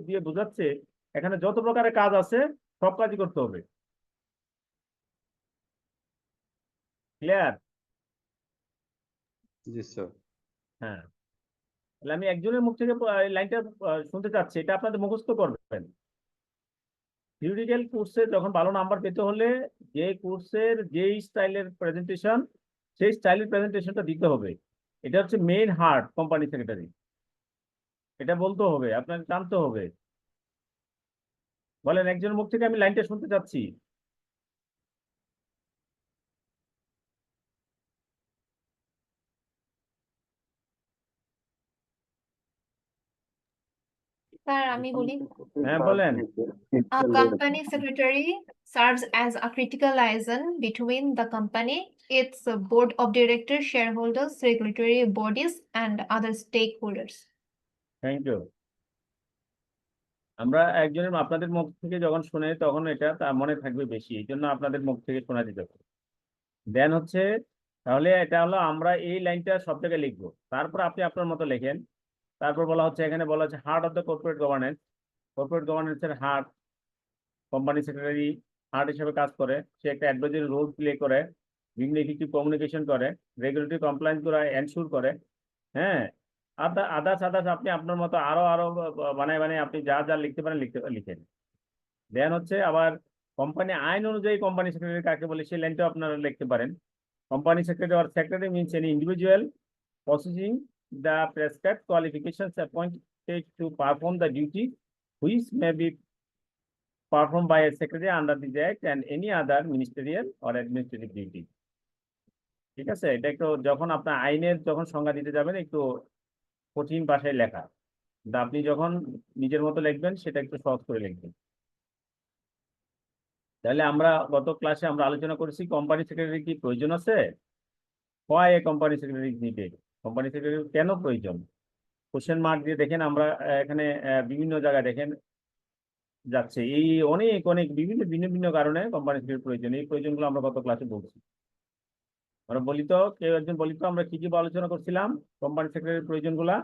দিয়ে বোঝাচ্ছে এখানে যত প্রকারের কাজ আছে সব কাজই করতে হবে। ক্লিয়ার? জি স্যার। হ্যাঁ, তাহলে আমি একজনের মুখ থেকে লাইনটা শুনতে চাচ্ছি, এটা আপনাদের মুখস্থ করবেন। থিওরিটিক্যাল কোর্সে যখন ভালো নাম্বার পেতে হলে যে কোর্সের যেই স্টাইলের প্রেজেন্টেশন, সেই স্টাইলের প্রেজেন্টেশনটা দিতে হবে। এটা হচ্ছে মেইন হার্ট কোম্পানি সেক্রেটারি, এটা বলতে হবে, আপনাকে জানতে হবে। বলেন, একজনের মুখ থেকে আমি লাইনটা শুনতে চাচ্ছি। স্যার আমি বলি, হ্যাঁ বলেন। a company secretary serves as a critical liaison between the company, its board of directors, shareholders, regulatory bodies, and other stakeholders. Thank you. আমরা একজনের আপনাদের মুখ থেকে যখন শুনে তখন এটা তার মনে থাকবে বেশি, এই জন্য আপনাদের মুখ থেকে শোনা দিতে হবে। দেন হচ্ছে, তাহলে এটা হলো আমরা এই লাইনটা সব জায়গায় লিখবো, তারপর আপনি আপনার মতো লেখেন। তারপর বলা হচ্ছে, এখানে বলা হচ্ছে heart of the corporate governance. কর্পোরেট গভর্নেন্সের হার্ট কোম্পানি সেক্রেটারি হার্ট হিসেবে কাজ করে। সে একটা অ্যাডভাইজারি রোল প্লে করে, বিভিন্ন ইফেক্টিভ কমিউনিকেশন করে, রেগুলেটরি কমপ্লায়েন্স করে, এনশিওর করে। হ্যাঁ, আদার্স আদার্স আপনি আপনার মতো আরো আরো বানায় বানায় আপনি যা যা লিখতে পারেন লিখেন। দেন হচ্ছে আবার কোম্পানি আইন অনুযায়ী কোম্পানি সেক্রেটারি কাকে বলে সেই লাইনটাও আপনারা লিখতে পারেন। Company secretary or secretary means any individual possessing the prescribed qualifications appointed to perform the duty which may be performed by a secretary under this act and any other ministerial or administrative duty. ঠিক আছে, এটা একটু যখন আপনার আইনের যখন সংজ্ঞা দিতে যাবেন একটু কঠিন ভাষায় লেখা, কিন্তু আপনি যখন নিজের মতো লিখবেন সেটা একটু সহজ করে লিখবেন। তাহলে আমরা গত ক্লাসে আমরা আলোচনা করেছি কোম্পানি সেক্রেটারি কি প্রয়োজন আছে, হয় company secretary needed, company secretary কেন প্রয়োজন। কোশ্চেন মার্ক দিয়ে দেখেন, আমরা এখানে বিভিন্ন জায়গায় দেখেন যাচ্ছে এই অনেক অনেক বিভিন্ন ভিন্ন ভিন্ন কারণে কোম্পানি সেক্রেটারি প্রয়োজন। এই প্রয়োজনগুলো আমরা গত ক্লাসে বলছি। আমরা বলি তো, কেউ একজন বলি তো আমরা কি কি আলোচনা করছিলাম কোম্পানি সেক্রেটারির প্রয়োজনগুলা।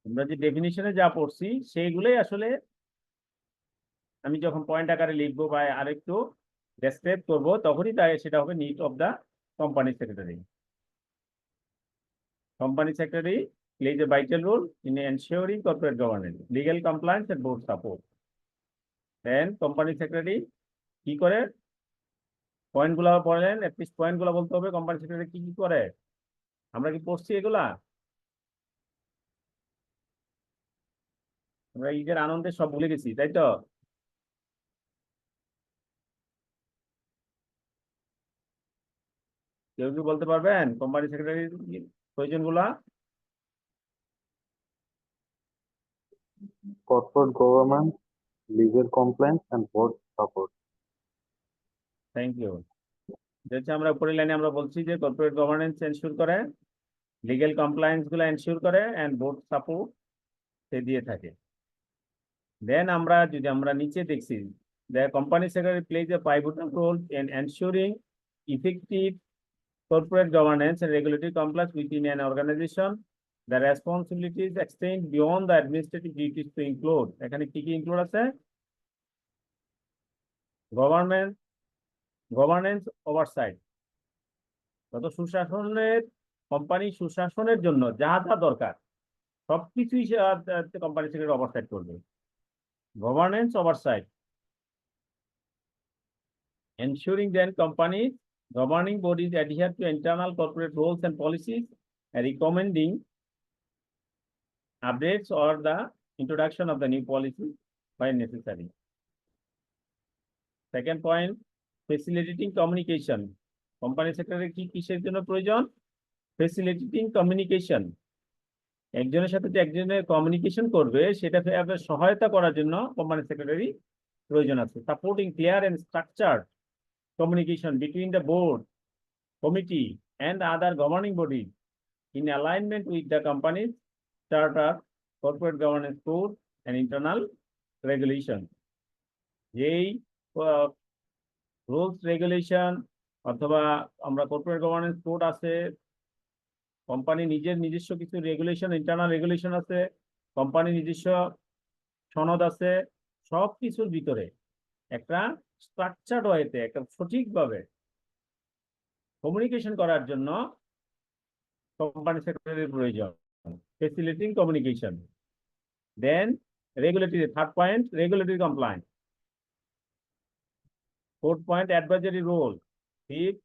আমরা যে ডেফিনিশনে যা পড়ছি সেইগুলোই আসলে আমি যখন পয়েন্ট আকারে লিখবো বা আরেকটু ডেসক্রাইব করবো তখনই তাই সেটা হবে need of the company secretary. Company secretary plays a vital role in ensuring corporate governance, legal compliance and board support. Then company secretary কি করে, পয়েন্ট গুলা বলেন, অ্যাটলিস্ট পয়েন্ট গুলা বলতে হবে কোম্পানি সেক্রেটারি কি কি করে। আমরা কি পড়ছি এগুলা? আমরা ঈদের আনন্দে সব ভুলে গেছি, তাই তো? কেউ কি বলতে পারবেন কোম্পানি সেক্রেটারির প্রয়োজন গুলা? Corporate governance, legal compliance, and board support. Thank you. যেটা আমরা উপরের লাইনে আমরা বলছি যে কর্পোরেট গভর্নেন্স এনশিওর করে, লিগ্যাল কমপ্লায়েন্স গুলো এনশিওর করে, এন্ড বোর্ড সাপোর্ট সে দিয়ে থাকে। দেন আমরা যদি আমরা নিচে দেখছি, the company secretary plays a pivotal role in ensuring effective corporate governance and regulatory compliance within an organization. The responsibilities extend beyond the administrative duties to include, এখানে কি কি ইনক্লুড আছে, গভর্নমেন্ট গভর্নেন্স ওভারসাইট, যত সুশাসনের company সুশাসনের জন্য যা যা দরকার সবকিছুই কোম্পানি সেক্রেটারি ওভারসাইট করবে। Governance oversight, ensuring that companies governing bodies adhere to internal corporate rules and policies and recommending updates or the introduction of the new policy when necessary. Second point, facilitating communication. Company secretary কি কিসের জন্য প্রয়োজন? ফেসিলিটেটিং communication, একজনের সাথে যে একজনের communication করবে সেটা সহায়তা করার জন্য কোম্পানি সেক্রেটারি প্রয়োজন আছে। Supporting clear and structured communication between the board, committee, and other governing bodies in alignment with the company's charter, corporate governance code, and internal regulations. যেই rules, regulation অথবা আমরা কর্পোরেট গভর্নেন্স কোড আছে, company নিজস্ব কিছু regulation, internal regulation আছে, company নিজস্ব সনদ আছে, সব কিছুর ভিতরে একটা স্ট্রাকচার্ড ওয়েতে, একটা সঠিকভাবে কমিউনিকেশন করার জন্য কোম্পানি সেক্রেটারির প্রয়োজন, facilitating communication. Then regulatory, third point regulatory compliance. Fourth point advisory role. Fifth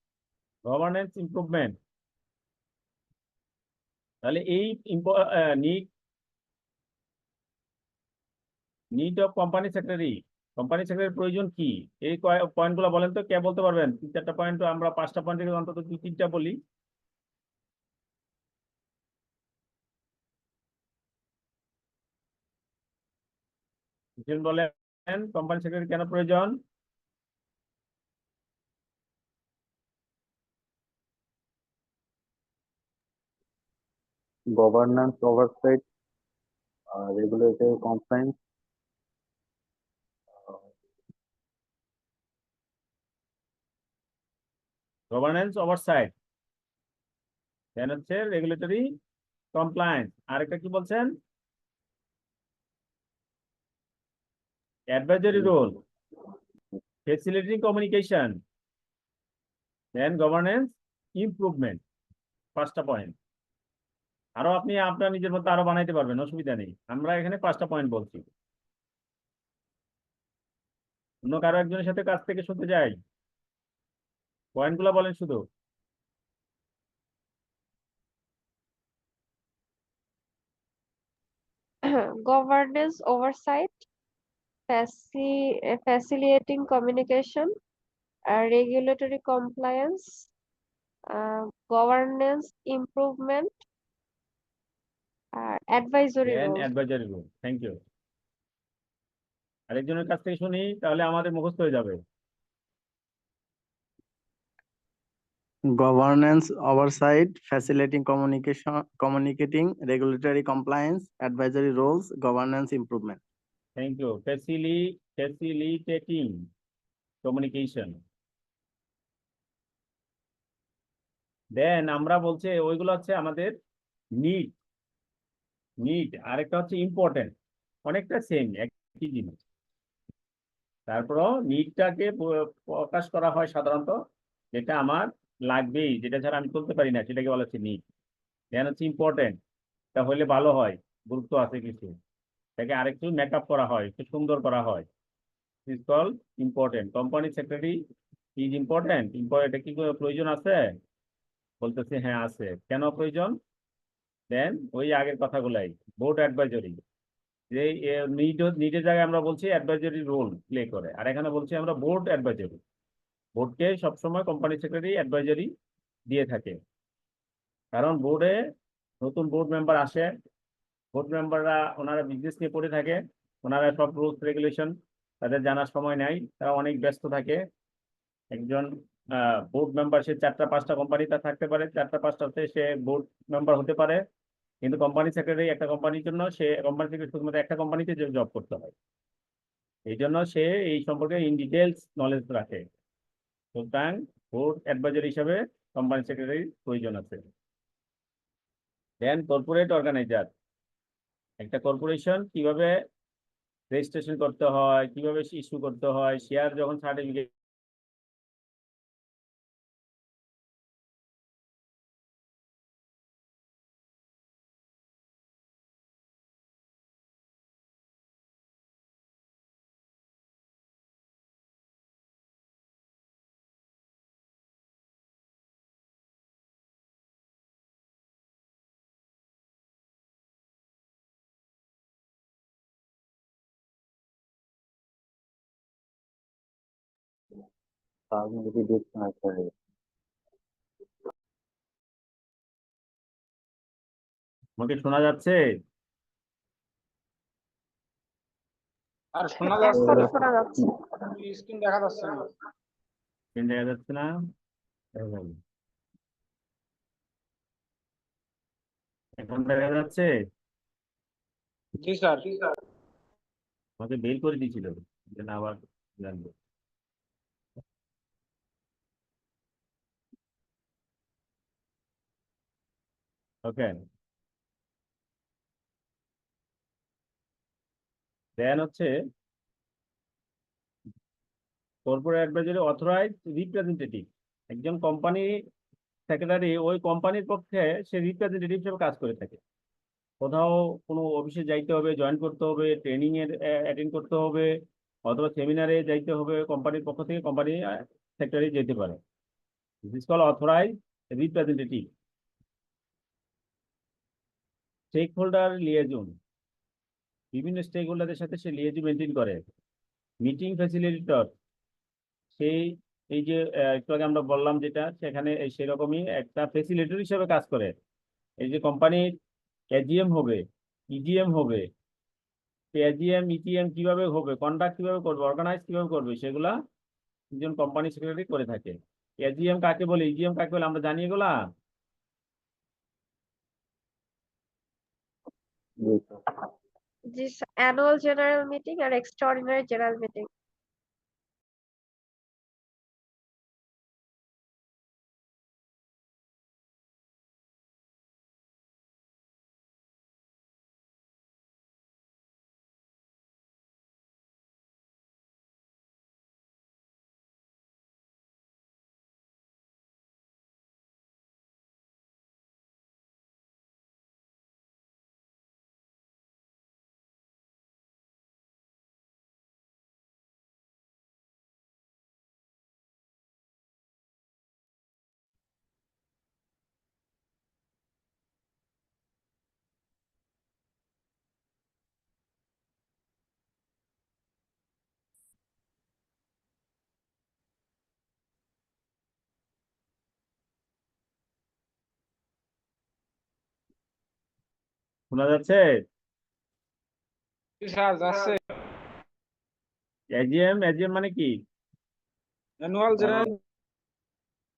governance improvement. তাহলে এই need of company secretary, company সেক্রেটারির প্রয়োজন কি, এই পয়েন্টগুলো বলেন তো, কে বলতে পারবেন? 3-4টা পয়েন্ট, আমরা 5টা পয়েন্ট থেকে অন্তত 2-3টা বলি। বলেন কোম্পানি সেক্রেটারি কেন প্রয়োজন? governance, oversight, regulatory compliance, governance oversight, then হচ্ছে রেগুলেটরি কমপ্লায়েন্স, আরেকটা কি বলছেন? Advisory role, facilitating communication, then governance improvement. 5টা পয়েন্ট। আরো আপনি আপনার নিজের মধ্যে আরো বানাইতে পারবেন, অসুবিধা নেই। আমরা এখানে 5টা পয়েন্ট বলছি। অন্য কারো একজনের সাথে কাছ থেকে শুনতে যাই, পয়েন্টগুলো বলেন শুধু। Governance oversight, facilitating communication, regulatory compliance, governance improvement, advisory then role. Advisory role. Thank you. আরেকজনের কাছ থেকে শুনি, তাহলে আমাদের মুখস্থ হয়ে যাবে। Governance oversight, facilitating communicating, regulatory compliance, advisory roles, governance improvement. Thank you. Facilitating communication. Then আমরা বলছে ওইগুলো হচ্ছে আমাদের নিড। আরেকটা হচ্ছে ইম্পর্টেন্ট, অনেকটা সেম, একই জিনিস। তারপরও নিডটাকে প্রকাশ করা হয় সাধারণত, যেটা আমার লাগবেই, যেটা ছাড়া আমি চলতে পারি না, সেটাকে বলা হচ্ছে নিড। দেন হচ্ছে ইম্পর্টেন্ট, এটা হলে ভালো হয়, গুরুত্ব আছে কিছু, এটাকে আরেকটু মেকআপ করা হয়, একটু সুন্দর করা হয়, is call important. Company secretary is important. এটা কি কোনো প্রয়োজন আছে? বলতেছে হ্যাঁ আছে। কেন প্রয়োজন? দেন ওই আগের কথাগুলাই, বোর্ড অ্যাডভাইজরি, যে নিডের জায়গায় আমরা বলছি অ্যাডভাইজরি রোল প্লে করে, আর এখানে বলছি আমরা বোর্ড অ্যাডভাইজরি। বোর্ডকে সবসময় কোম্পানি সেক্রেটারি অ্যাডভাইজরি দিয়ে থাকে, কারণ বোর্ডে নতুন বোর্ড মেম্বার আসে, বোর্ড মেম্বাররা ওনারা বিজনেস নিয়ে পড়ে থাকে, ওনারা সব রুলস রেগুলেশন তাদের জানার সময় নাই, তারা অনেক ব্যস্ত থাকে। একজন বোর্ড মেম্বার সে 4টা-5টা কোম্পানিতে থাকতে পারে, 4টা-5টাতে সে বোর্ড মেম্বার হতে পারে, কিন্তু কোম্পানি সেক্রেটারি একটা কোম্পানির জন্য সে কোম্পানি থেকে শুধুমাত্র একটা কোম্পানিতে জব করতে হয়, এই জন্য সে এই সম্পর্কে ইন ডিটেলস নলেজ রাখে। সুতরাং বোর্ড অ্যাডভাইজার হিসাবে কোম্পানি সেক্রেটারির প্রয়োজন আছে। দেন কর্পোরেট অর্গানাইজার, একটা কর্পোরেশন কিভাবে রেজিস্ট্রেশন করতে হয়, কিভাবে ইস্যু করতে হয়, শেয়ার যখন সার্টিফিকেট cognitive dysfunction. আমাকে শোনা যাচ্ছে? আর শোনা এখন যাচ্ছে, শোনা যাচ্ছে। স্ক্রিন দেখা যাচ্ছে না। স্ক্রিন দেখা যাচ্ছে না? এখন দেখা যাচ্ছে? জি স্যার। আমাকে বের করে দিয়েছিল, যে না আবার জানবো। ওকে, দেন হচ্ছে কর্পোরেট অ্যাডভাইজারি অথরাইজ রিপ্রেজেন্টেটিভ, একজন কোম্পানি সেক্রেটারি ওই কোম্পানির পক্ষে সে রিপ্রেজেন্টেটিভ হিসেবে কাজ করে থাকে। কোথাও কোনো অফিসে যাইতে হবে, জয়েন করতে হবে, ট্রেনিং এর অ্যাটেন্ড করতে হবে, অথবা সেমিনারে যাইতে হবে, কোম্পানির পক্ষ থেকে কোম্পানি সেক্রেটারি যেতে পারে। This call authorize representative. Stakeholder liaison, বিভিন্ন স্টেক হোল্ডারদের সাথে সে লিয়েজন মেনটেন করে। মিটিং ফ্যাসিলিটেটর, সেই এই যে একটু আগে আমরা বললাম যেটা, সেখানে সেরকমই একটা ফ্যাসিলিটেটর হিসেবে কাজ করে। এই যে কোম্পানির এজিএম হবে, ইজিএম হবে, এজিএম ইটিএম কিভাবে হবে, কন্ডাক্ট কিভাবে করবে, অর্গানাইজ কিভাবে করবে, সেগুলা একজন কোম্পানি সেক্রেটারি করে থাকে। এজিএম কাকে বলে, ইজিএম কাকে বলে, আমরা জানি এগুলা? জি sir. This annual general meeting and extraordinary general meeting. শোনা যাচ্ছে? জি স্যার, যাচ্ছে। এজিএম, এজিএম মানে কি? Annual general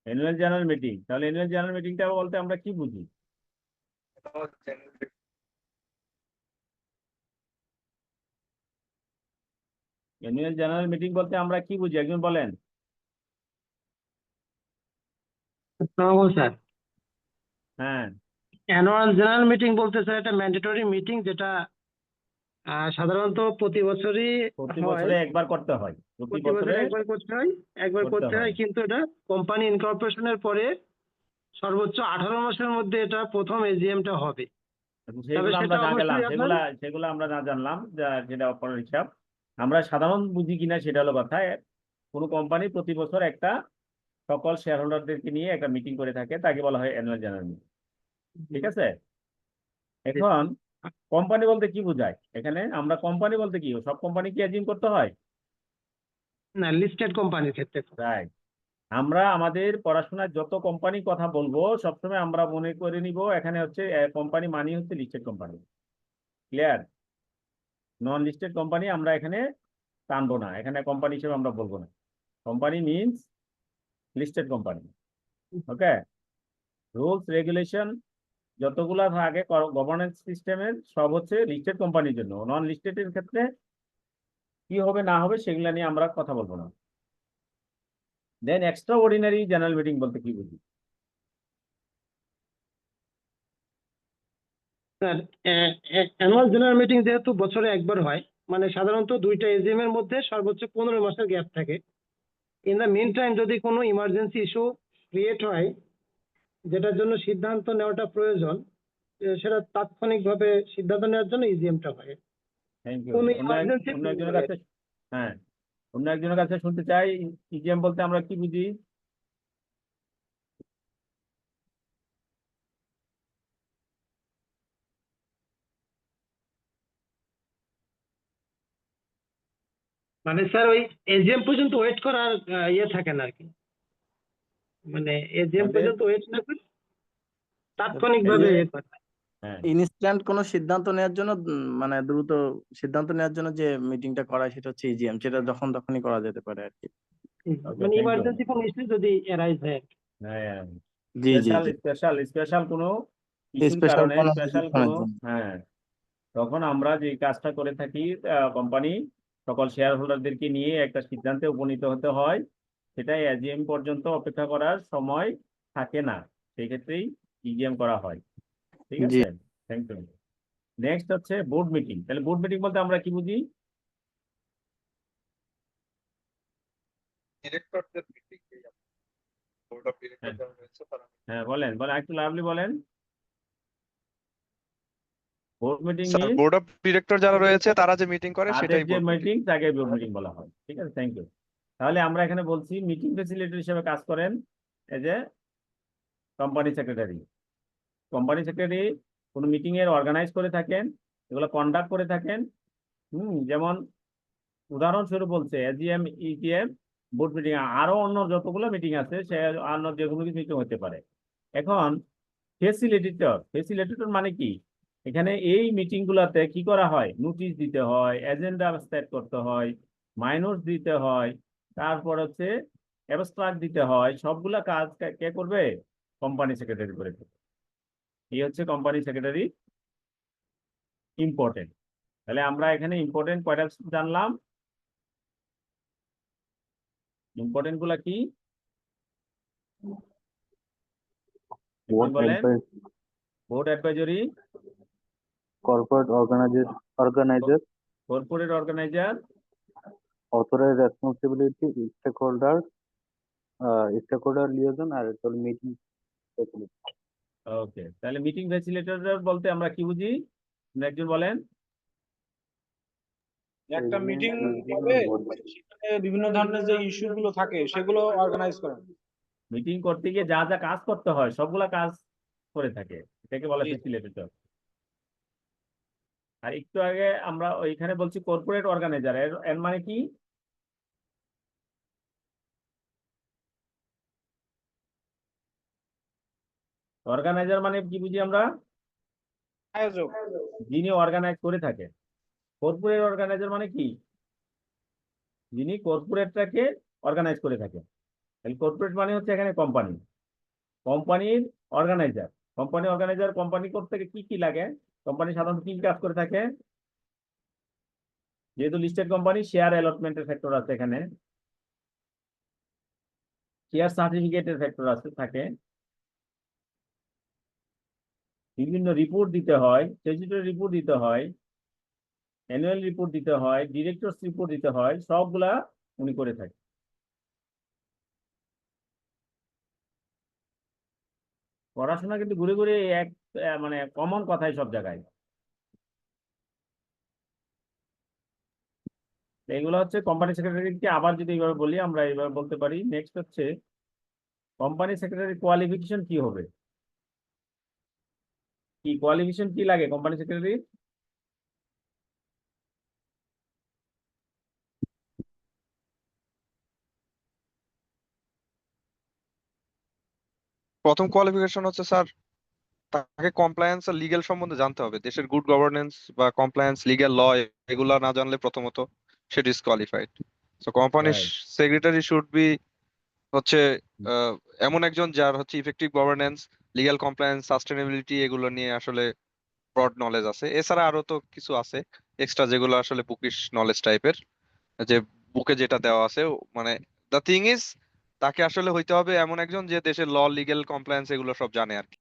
annual general meeting. তাহলে অ্যানুয়াল জেনারেল মিটিংটা বলতে আমরা কি বুঝি? অ্যানুয়াল জেনারেল মিটিং বলতে আমরা কি বুঝি, একজন বলেন। আসসালামু স্যার। হ্যাঁ, অ্যানুয়াল জেনারেল মিটিং বলতে স্যার এটা ম্যান্ডেটরি মিটিং, যেটা সাধারণত প্রতি বছরই প্রতি হয়। বছরে একবার করতে হয়, প্রতি প্রতি বছরে বছরে একবার করতে হয়, করতে হয়। কিন্তু এটা কোম্পানি ইনকর্পোরেশনের পরে সর্বোচ্চ 18 মাসের মধ্যে এটা প্রথম এজিএমটা হবে। সেগুলো আমরা সেটা না গেলাম, অবশ্যই আপনার সেগুলো আমরা না জানলাম, যেটা অপরের হিসাব। আমরা সাধারণ বুঝি কিনা সেটা হলো কথা। কোনো কোম্পানি প্রতি বছর একটা সকল শেয়ার হোল্ডারদেরকে নিয়ে একটা মিটিং করে থাকে, তাকে বলা হয় অ্যানুয়াল জেনারেল মিটিং। ঠিক আছে? এখন কোম্পানি বলতে কি বোঝায় এখানে? আমরা কোম্পানি বলতে কি, সব কোম্পানি কি অ্যাজিউম করতে হয়? না, লিস্টেড কোম্পানির ক্ষেত্রে। রাইট। আমরা আমাদের পড়াশোনার যত কোম্পানি কথা বলবো সবসময় আমরা মনে করে নিব এখানে হচ্ছে কোম্পানি মানি হচ্ছে লিস্টেড কোম্পানি। ক্লিয়ার? নন লিস্টেড কোম্পানি আমরা এখানে টানবো না, এখানে কোম্পানি হিসেবে আমরা বলবো না। Company means listed company. Okay? Rules regulation যতগুলা থাকে গভর্নেন্স সিস্টেমের, সব হচ্ছে লিস্টেড কোম্পানির জন্য। নন লিস্টেডের ক্ষেত্রে কি হবে না হবে সেগুলো নিয়ে আমরা কথা বলবো না। দেন এক্সট্রা অর্ডিনারি জেনারেল মিটিং বলতে কি বুঝি? স্যার, অ্যানুয়াল জেনারেল মিটিং যেহেতু বছরে একবার হয়, মানে সাধারণত দুইটা এজিএম এর মধ্যে সর্বোচ্চ 15 মাসের গ্যাপ থাকে। ইন দ্য মিন টাইম যদি কোনো ইমার্জেন্সি ইস্যু ক্রিয়েট হয়, যেটার জন্য সিদ্ধান্ত নেওয়াটা প্রয়োজন, সেটা তাৎক্ষণিকভাবে সিদ্ধান্ত নেওয়ার জন্য ইজিএমটা হয়। Thank you. কোনো emergency অন্য একজনের কাছে, হ্যাঁ, অন্য একজনের কাছে শুনতে চাই, ইজিএম বলতে আমরা কি বুঝি? মানে স্যার ওই এজিএম পর্যন্ত ওয়েট করার ইয়ে থাকে না আর কি, মানে এজিএম তাহলে? পর্যন্ত ওয়েট না করে তাৎক্ষণিকভাবে ইয়ে করে। হ্যাঁ, ইনস্ট্যান্ট কোনো সিদ্ধান্ত নেওয়ার জন্য মানে দ্রুত সিদ্ধান্ত নেওয়ার জন্য যে মিটিংটা করা হয় সেটা হচ্ছে ইজিএম, সেটা যখন তখনই করা যেতে পারে আর কি। Okay, মানে thank you. ইমার্জেন্সি কোনো ইস্যু যদি অ্যারাইজ হয় আর কি। হ্যাঁ, জি জি স্পেশাল জি স্পেশাল স্পেশাল কোনো ইস্যুর স্পেশাল কারণে, কোনো স্পেশাল কিছুক্ষণের কোনো, জন্য। হ্যাঁ, তখন আমরা যে কাজটা করে থাকি, কোম্পানি সকল শেয়ার হোল্ডারদেরকে নিয়ে একটা সিদ্ধান্তে উপনীত হতে হয়, সেটাই এজিএম পর্যন্ত অপেক্ষা করার সময় থাকে না, সেই ক্ষেত্রেই ইজিএম করা হয়। ঠিক জি। আছে, থ্যাংক ইউ। নেক্সট হচ্ছে বোর্ড মিটিং। তাহলে বোর্ড মিটিং বলতে আমরা কি বুঝি? ডিরেক্টরদের মিটিং বোর্ড অফ ডিরেক্টর হ্যাঁ। যারা রয়েছে তারা হ্যাঁ বলেন বলেন, একটু লাভলি বলেন। Board meeting sir mean board of director যারা রয়েছে তারা যে মিটিং করে তাদের সেটাই যে বোর্ড মিটিং। মিটিং তাকে বোর্ড মিটিং বলা হয়। ঠিক আছে, থ্যাংক ইউ। তাহলে আমরা এখানে বলছি মিটিং ফ্যাসিলিটেটর হিসেবে কাজ করেন এই যে কোম্পানি সেক্রেটারি। কোম্পানি সেক্রেটারি কোনো মিটিং এর অর্গানাইজ করে থাকেন, এগুলো কন্ডাক্ট করে থাকেন। যেমন উদাহরণস্বরূপ বলছে এজিএম, ইটিএম, বোর্ড মিটিং, আরো অন্য যতগুলো মিটিং আছে সে অন্য যেগুলো মিটিং হতে পারে। এখন ফেসিলিটেটর মানে কি? এখানে এই মিটিং গুলাতে কি করা হয়? নোটিশ দিতে হয়, এজেন্ডা সেট করতে হয়, মাইনস দিতে হয়, তারপর হচ্ছে অ্যাবস্ট্রাক্ট দিতে হয়। সবগুলা কাজ কে করবে? কোম্পানি সেক্রেটারি করে দেবে। এই হচ্ছে কোম্পানি সেক্রেটারি ইম্পর্টেন্ট। তাহলে আমরা এখানে ইম্পর্টেন্ট কয়টা জানলাম? ইম্পর্টেন্ট গুলা কি Board বলেন? advice, board advisory, corporate organizer, corporate organizer, authorized responsibility, stakeholder liaison, আর total meeting facility. ওকে। তাহলে মিটিং ফ্যাসিলিটেটর বলতে আমরা কি বুঝি? একজন বলেন। একটা AGM, মিটিং AGM, হবে, board meeting. সেখানে বিভিন্ন ধরনের যে ইস্যু গুলো থাকে সেগুলো অর্গানাইজ করেন। মিটিং করতে গিয়ে যা যা কাজ করতে হয় সবগুলা কাজ করে থাকে, এটাকে বলে জি। ফ্যাসিলিটেটর। আর একটু আগে আমরা ওইখানে বলছি কর্পোরেট অর্গানাইজার, এর মানে কি? অর্গানাইজার মানে কি বুঝি আমরা? আয়োজক। যিনি অর্গানাইজ করে থাকে। কর্পোরেট অর্গানাইজার মানে কি? যিনি কর্পোরেটটাকে অর্গানাইজ করে থাকে। তাহলে কর্পোরেট মানে হচ্ছে এখানে কোম্পানি, কোম্পানির অর্গানাইজার। কোম্পানি করতে কি কি লাগে? কোম্পানি সাধারণত কি কাজ করে থাকে? যেহেতু লিস্টেড কোম্পানি, শেয়ার অ্যালটমেন্টের ফ্যাক্টর আছে, এখানে শেয়ার সার্টিফিকেটের ফ্যাক্টর আছে থাকে, বিভিন্ন রিপোর্ট দিতে হয়, স্ট্যাটিউটরি রিপোর্ট দিতে হয়, অ্যানুয়াল রিপোর্ট দিতে হয়, ডিরেক্টরস রিপোর্ট দিতে হয়, সবগুলা উনি করে থাকে। পড়াশোনা কিন্তু ঘুরে ঘুরে এক মানে কমন কথাই সব জায়গায়। এগুলো হচ্ছে কোম্পানি সেক্রেটারিকে আবার যদি এইভাবে বলি আমরা এইভাবে বলতে পারি। নেক্সট হচ্ছে কোম্পানি সেক্রেটারি কোয়ালিফিকেশন কি হবে? কি কোয়ালিফিকেশন কি লাগে কোম্পানি সেক্রেটারি? প্রথম কোয়ালিফিকেশন হচ্ছে স্যার তাকে কমপ্লায়েন্স আর লিগ্যাল সম্বন্ধে জানতে হবে। দেশের গুড গভর্নেন্স বা কমপ্লায়েন্স, লিগ্যাল ল এগুলা না জানলে প্রথমত সে disqualified. So company Right. Secretary should be হচ্ছে এমন একজন যার হচ্ছে effective governance, legal compliance, sustainability এগুলো নিয়ে আসলে ব্রড নলেজ আছে। এছাড়া আরো তো কিছু আছে এক্সট্রা যেগুলো আসলে বুকিশ নলেজ টাইপের, যে বুকে যেটা দেওয়া আছে। মানে দ্য থিং ইজ তাকে আসলে হইতে হবে এমন একজন যে দেশের ল, লিগ্যাল কমপ্লায়েন্স এগুলো সব জানে আর কি।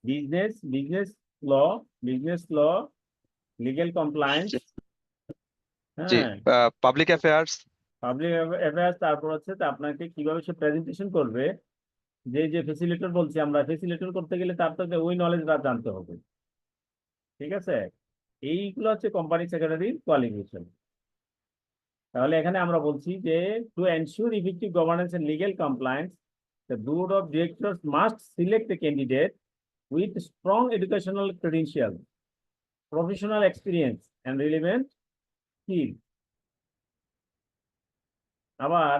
বিজনেস ল, লিগ্যাল কমপ্লায়েন্স, জি, হ্যাঁ, পাবলিক অ্যাফেয়ার্স। Public affairs. তারপর হচ্ছে তা আপনাকে কিভাবে সে প্রেজেন্টেশন করবে, যে ফেসিলিটেটর বলছি আমরা, ফেসিলিটেটর করতে গেলে তার তো ওই নলেজটা জানতে হবে। ঠিক আছে, এইগুলো হচ্ছে কোম্পানি সেক্রেটারির কোয়ালিফিকেশন। তাহলে এখানে আমরা বলছি যে to ensure effective governance and legal compliance, the board of directors must select a candidate with strong educational credentials, professional experience, and relevant skills. আবার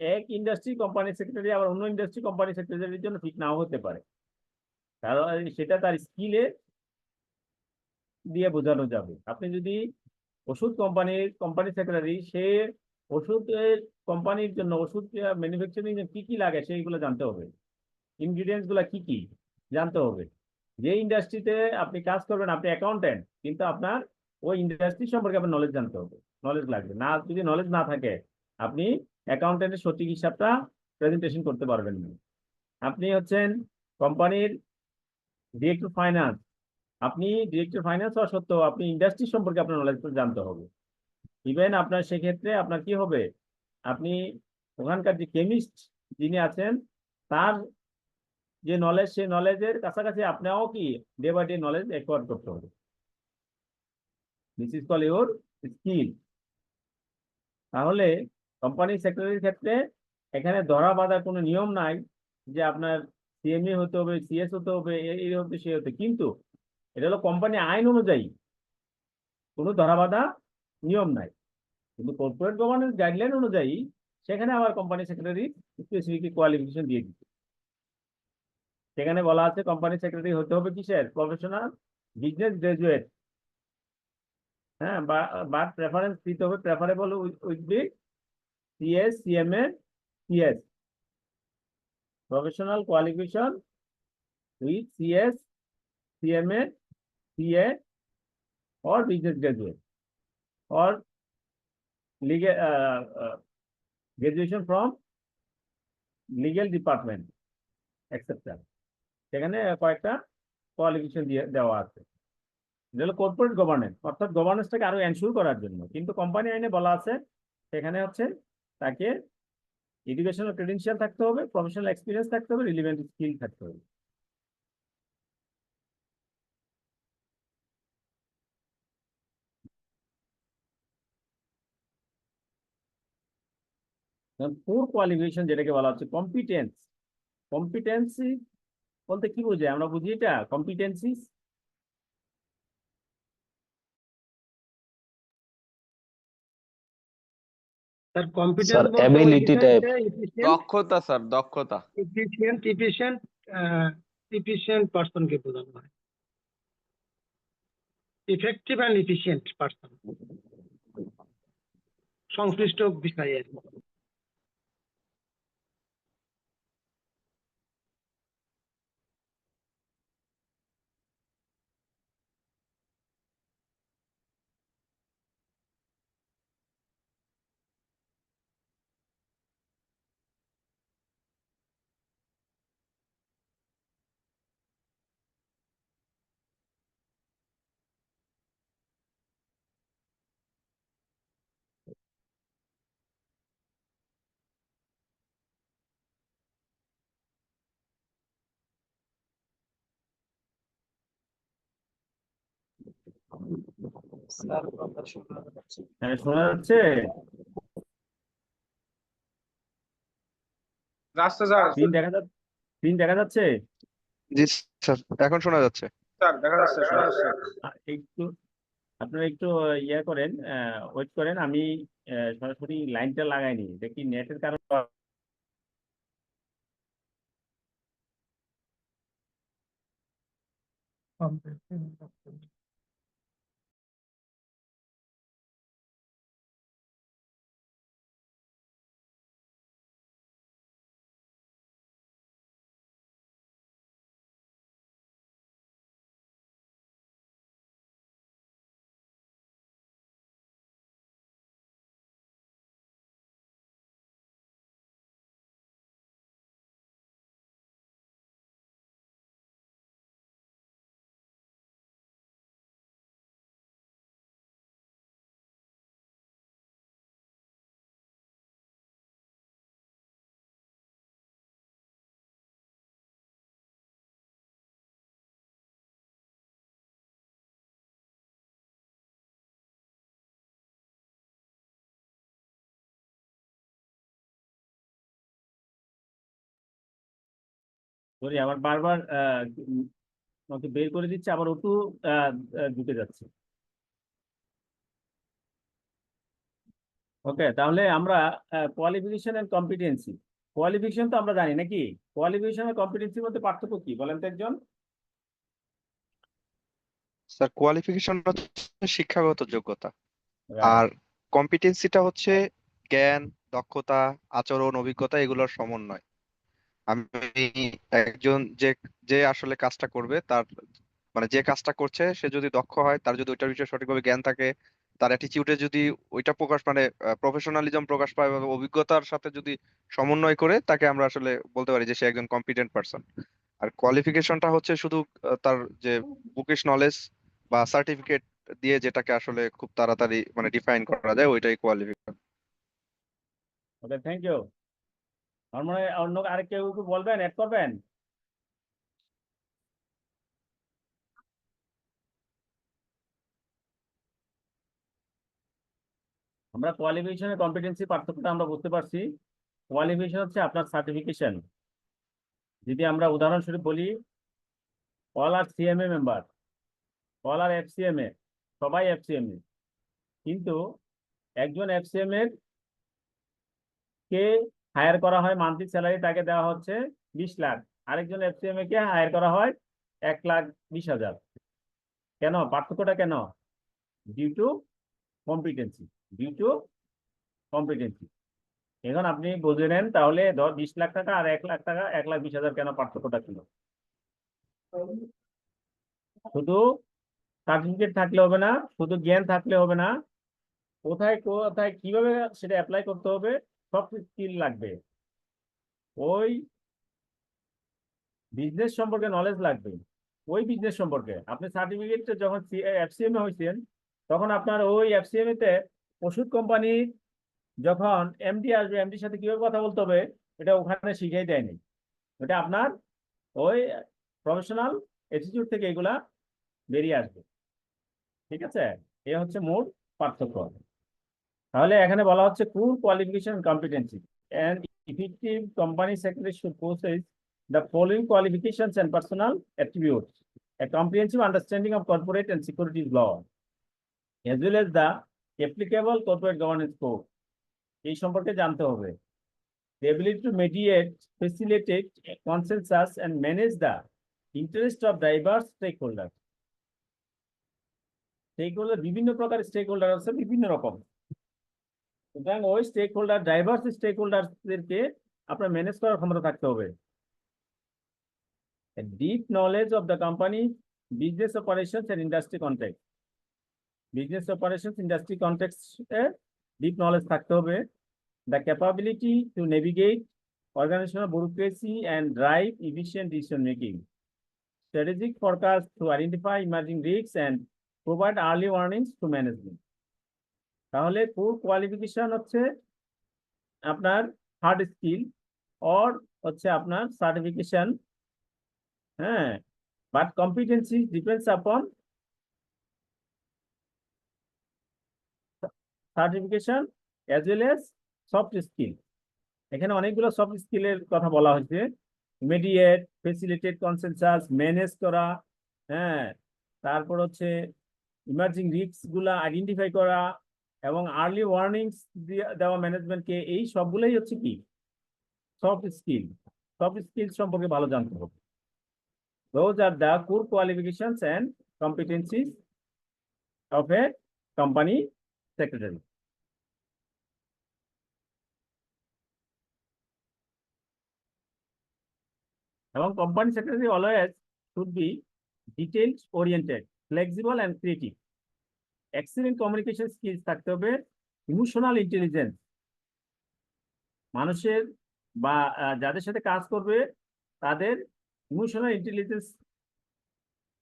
এক ইন্ডাস্ট্রি কোম্পানি সেক্রেটারি আবার অন্য ইন্ডাস্ট্রি কোম্পানি সেক্রেটারির জন্য ঠিক নাও হতে পারে, কারণ সেটা তার স্কিলে দিয়ে বোঝানো যাবে। আপনি যদি ওষুধ কোম্পানি সেক্রেটারি, সে ওষুধের কোম্পানির জন্য ওষুধ ম্যানুফ্যাকচারিং কি কি লাগে সেইগুলো জানতে হবে, ইনগ্রিডিয়েন্টস গুলা কি কি জানতে হবে। যে ইন্ডাস্ট্রিতে আপনি কাজ করবেন, আপনি অ্যাকাউন্টেন্ট, কিন্তু আপনার ওই ইন্ডাস্ট্রি সম্পর্কে আপনার নলেজ জানতে হবে, নলেজ লাগবে না। যদি নলেজ না থাকে আপনি অ্যাকাউন্টেন্টের সঠিক হিসাবটা প্রেজেন্টেশন করতে পারবেন না। আপনি হচ্ছেন কোম্পানির ডিরেক্টর ফাইন্যান্স, আপনি ডিরেক্টর ফাইন্যান্স হওয়া সত্ত্বেও আপনি ইন্ডাস্ট্রি সম্পর্কে আপনার নলেজ জানতে হবে। ইভেন আপনার সেক্ষেত্রে আপনার কি হবে, আপনি ওখানকার যে কেমিস্ট যিনি আছেন তার যে নলেজ, সেই নলেজের কাছাকাছি আপনাও কি day by day knowledge acquire করতে হবে। This is call your skill. তাহলে কোম্পানি সেক্রেটারির ক্ষেত্রে এখানে ধরা বাঁধা কোনো নিয়ম নাই যে আপনার সিএমএ হতে হবে, সিএস হতে হবে, এই হতে সে হতে, কিন্তু এটা হলো কোম্পানি আইন অনুযায়ী কোনো ধরা বাঁধা নিয়ম নাই। কিন্তু কর্পোরেট গভর্নেন্স গাইডলাইন অনুযায়ী সেখানে আবার কোম্পানি সেক্রেটারি স্পেসিফিক কোয়ালিফিকেশন দিয়ে দিচ্ছে। সেখানে বলা আছে কোম্পানি সেক্রেটারি হতে হবে কিসের, প্রফেশনাল বিজনেস গ্রাজুয়েট। হ্যাঁ, বা প্রেফারেন্স দিতে হবে, preferable with B CS, CMA, CS, professional qualification with CS, CMA, CA or business graduate or legal graduation from legal department etc. সেখানে কয়েকটা কোয়ালিফিকেশন দেওয়া আছে। এটা হলো কর্পোরেট গভর্নেন্স, অর্থাৎ গভর্নেন্সটাকে আরো এনশিওর করার জন্য। কিন্তু কোম্পানি আইনে বলা আছে সেখানে হচ্ছে তাকে এডুকেশনাল ক্রেডেনশিয়াল থাকতে হবে, প্রফেশনাল এক্সপিরিয়েন্স থাকতে হবে, রিলিভেন্ট স্কিল থাকতে হবে। কোর কোয়ালিফিকেশন যেটাকে বলা হচ্ছে কম্পিটেন্স। কম্পিটেন্সি বলতে কি বুঝে, আমরা বুঝি এটা কম্পিটেন্সি স্যার কম্পিটেন্স স্যার বলতে ability type. দক্ষতা স্যার, দক্ষতা। এফিশিয়েন্ট পার্সনকে বোঝানো হয়, ইফেক্টিভ অ্যান্ড এফিশিয়েন্ট পার্সন সংশ্লিষ্ট বিষয়ে আর কি। হ্যাঁ, শোনা যাচ্ছে? রাস্তা স্যার, স্ক্রিন দেখা যাচ্ছে? জি স্যার, এখন শোনা যাচ্ছে। স্যার দেখা যাচ্ছে, শোনা যাচ্ছে। একটু আপনারা একটু ইয়ে করেন, ওয়েট করেন, আমি সরাসরি লাইনটা লাগাইনি, দেখি নেটের কারণে। সরি, আমার বারবার আমাকে বের করে দিচ্ছে, আবার ওটু ঢুকে যাচ্ছে। ওকে, তাহলে আমরা কোয়ালিফিকেশন এন্ড কম্পিটেন্সি। কোয়ালিফিকেশন তো আমরা জানি নাকি, কোয়ালিফিকেশন আর কম্পিটেন্সির মধ্যে পার্থক্য কি বলেন তো একজন? স্যার কোয়ালিফিকেশন হচ্ছে শিক্ষাগত যোগ্যতা, আর কম্পিটেন্সিটা হচ্ছে জ্ঞান, দক্ষতা, আচরণ, অভিজ্ঞতা এগুলোর সমন্বয়। আমি একজন যে যে আসলে কাজটা করবে তার মানে যে কাজটা করছে সে যদি দক্ষ হয়, তার যদি ওইটার বিষয়ে সঠিকভাবে জ্ঞান থাকে, তার অ্যাটিটিউডে যদি ওইটা প্রকাশ মানে প্রফেশনালিজম প্রকাশ পায় বা অভিজ্ঞতার সাথে যদি সমন্বয় করে, তাকে আমরা আসলে বলতে পারি যে সে একজন কম্পিটেন্ট পারসন। আর কোয়ালিফিকেশনটা হচ্ছে শুধু তার যে বুকিশ নলেজ বা সার্টিফিকেট দিয়ে যেটাকে আসলে খুব তাড়াতাড়ি মানে ডিফাইন করা যায় ওইটাই কোয়ালিফিকেশন। Okay, thank you. আমার মনে হয় অন্য আরেক কেউ একটু বলবেন, অ্যাড করবেন? আমরা কোয়ালিফিকেশনের কম্পিটেন্সি পার্থক্যটা আমরা বুঝতে পারছি। কোয়ালিফিকেশন হচ্ছে আপনার সার্টিফিকেশন। যদি আমরা উদাহরণস্বরূপ বলি, অল আর সিএমএ মেম্বার, অল আর এফসিএমএ, সবাই এফসিএমএ, কিন্তু একজন এফসিএমএ কে হায়ার করা হয়, মান্থলি স্যালারি তাকে দেওয়া হচ্ছে 20 লাখ, আরেকজন এফসিএমএ কে হায়ার করা হয় 1,20,000। কেন পার্থক্যটা কেন? Due to competency, due to competency. এখন আপনি বুঝে নেন তাহলে 20 লাখ টাকা আর 1 লাখ টাকা, 1,20,000 কেন পার্থক্যটা ছিল? শুধু সার্টিফিকেট থাকলে হবে না, শুধু জ্ঞান থাকলে হবে না, কোথায় কোথায় কিভাবে সেটা অ্যাপ্লাই করতে হবে, সব স্কিল লাগবে। ওই বিজনেস সম্পর্কে নলেজ লাগবে, ওই বিজনেস সম্পর্কে। আপনি সার্টিফিকেট যখন এফসিএম এ হয়েছেন, তখন আপনার ওই এফসিএম তে ওষুধ কোম্পানির যখন এমডি আসবে, এমডির সাথে কিভাবে কথা বলতে হবে এটা ওখানে শিখিয়ে দেয়নি। এটা আপনার ওই প্রফেশনাল অ্যাটিটিউড থেকে এগুলা বেরিয়ে আসবে। ঠিক আছে, এ হচ্ছে মূল পার্থক্য। তাহলে এখানে বলা হচ্ছে core qualification competency and effective company secretary should possess the following qualifications and personal attributes: a comprehensive understanding of corporate and securities law, as well as the applicable corporate governance code. এই সম্পর্কে জানতে হবে। The ability to mediate, facilitate consensus and manage the interest of diverse stakeholders. Stakeholder বিভিন্ন প্রকার stakeholder আছে, বিভিন্ন রকম। সুতরাং ওই স্টেকহোল্ডার, ডাইভার্স স্টেকহোল্ডারদেরকে আপনার ম্যানেজ করার ক্ষমতা থাকতে হবে। A deep knowledge of the company, business operations and industry context. Business operations, industry context deep knowledge থাকতে হবে। The capability to navigate organizational bureaucracy and drive efficient decision making. Strategic forecast to identify emerging risks and provide early warnings to management. তাহলে core qualification হচ্ছে আপনার hard skill, or হচ্ছে আপনার certification. হ্যাঁ, but competency depends upon certification as well as soft skill. এখানে অনেকগুলো soft স্কিলের কথা বলা হয়েছে। মিডিয়েট, ফেসিলিটেট কনসেনসাস, ম্যানেজ করা, হ্যাঁ, তারপর হচ্ছে ইমার্জিং রিস্ক গুলা আইডেন্টিফাই করা এবং আর্লি ওয়ার্নিংস দেওয়া ম্যানেজমেন্টকে, এই সবগুলোই হচ্ছে কি সফট স্কিল। সফট স্কিল সম্পর্কে ভালো জানতে হবে। Those are the core qualifications and competencies of a company secretary. এবং company secretary always should be details oriented, flexible and creative. Excellent communication skills থাকতে হবে, ইমোশনাল ইন্টেলিজেন্স, মানুষের বা যাদের সাথে কাজ করবে তাদের ইমোশনাল ইন্টেলিজেন্স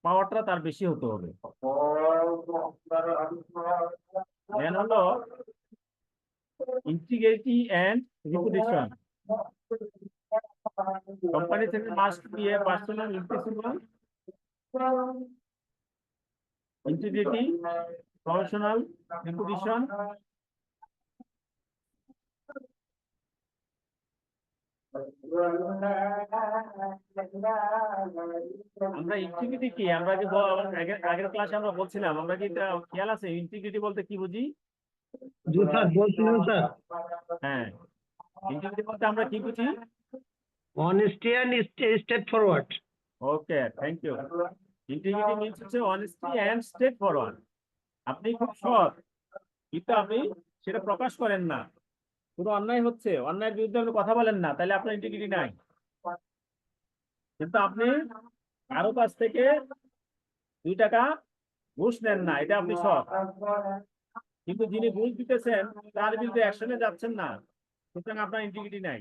পাওয়ারটা তার বেশি হতে হবে। দেন হলো integrity and reputation. Company secretary must be a personal impeccable, integrity, professional reputation, আমরা ইন্টিগ্রিটি কি, আমরা কি আগের ক্লাসে আমরা বলছিলাম, আমরা কি খেয়াল আছে ইন্টিগ্রিটি বলতে কি বুঝি? জি স্যার, বলছিলেন স্যার। হ্যাঁ, ইন্টিগ্রিটি বলতে আমরা কি বুঝি? Honesty and straightforward. Okay, thank you. Integrity means হচ্ছে অনেস্টি অ্যান্ড স্ট্রেট ফরওয়ার্ড। আপনি খুব সৎ, কিন্তু আপনি সেটা প্রকাশ করেন না। পুরো অন্যায় হচ্ছে, অন্যায়ের বিরুদ্ধে আপনি কথা বলেন না, তাহলে আপনার ইন্টিগ্রিটি নাই। কিন্তু আপনি কারো কাছ থেকে 2 টাকা ঘুষ নেন না, এটা আপনি সৎ। কিন্তু যিনি ঘুষ দিতেছেন তার বিরুদ্ধে অ্যাকশনে যাচ্ছেন না, সুতরাং আপনার ইন্টিগ্রিটি নাই।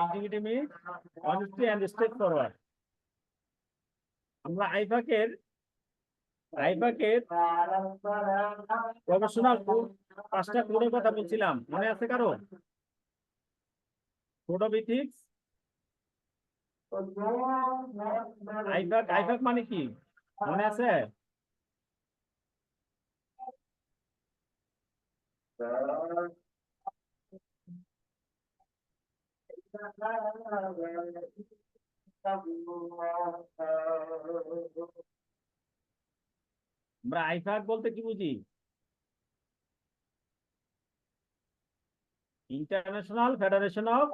Integrity means honesty and straight forward. আমরা আইফাকের প্রফেশনাল 5টা কোডের কথা বলছিলাম, মনে আছে কারো? Code of ethics. আইফাক মানে কি মনে আছে? আমরা আইফাক বলতে কি বুঝি? International federation of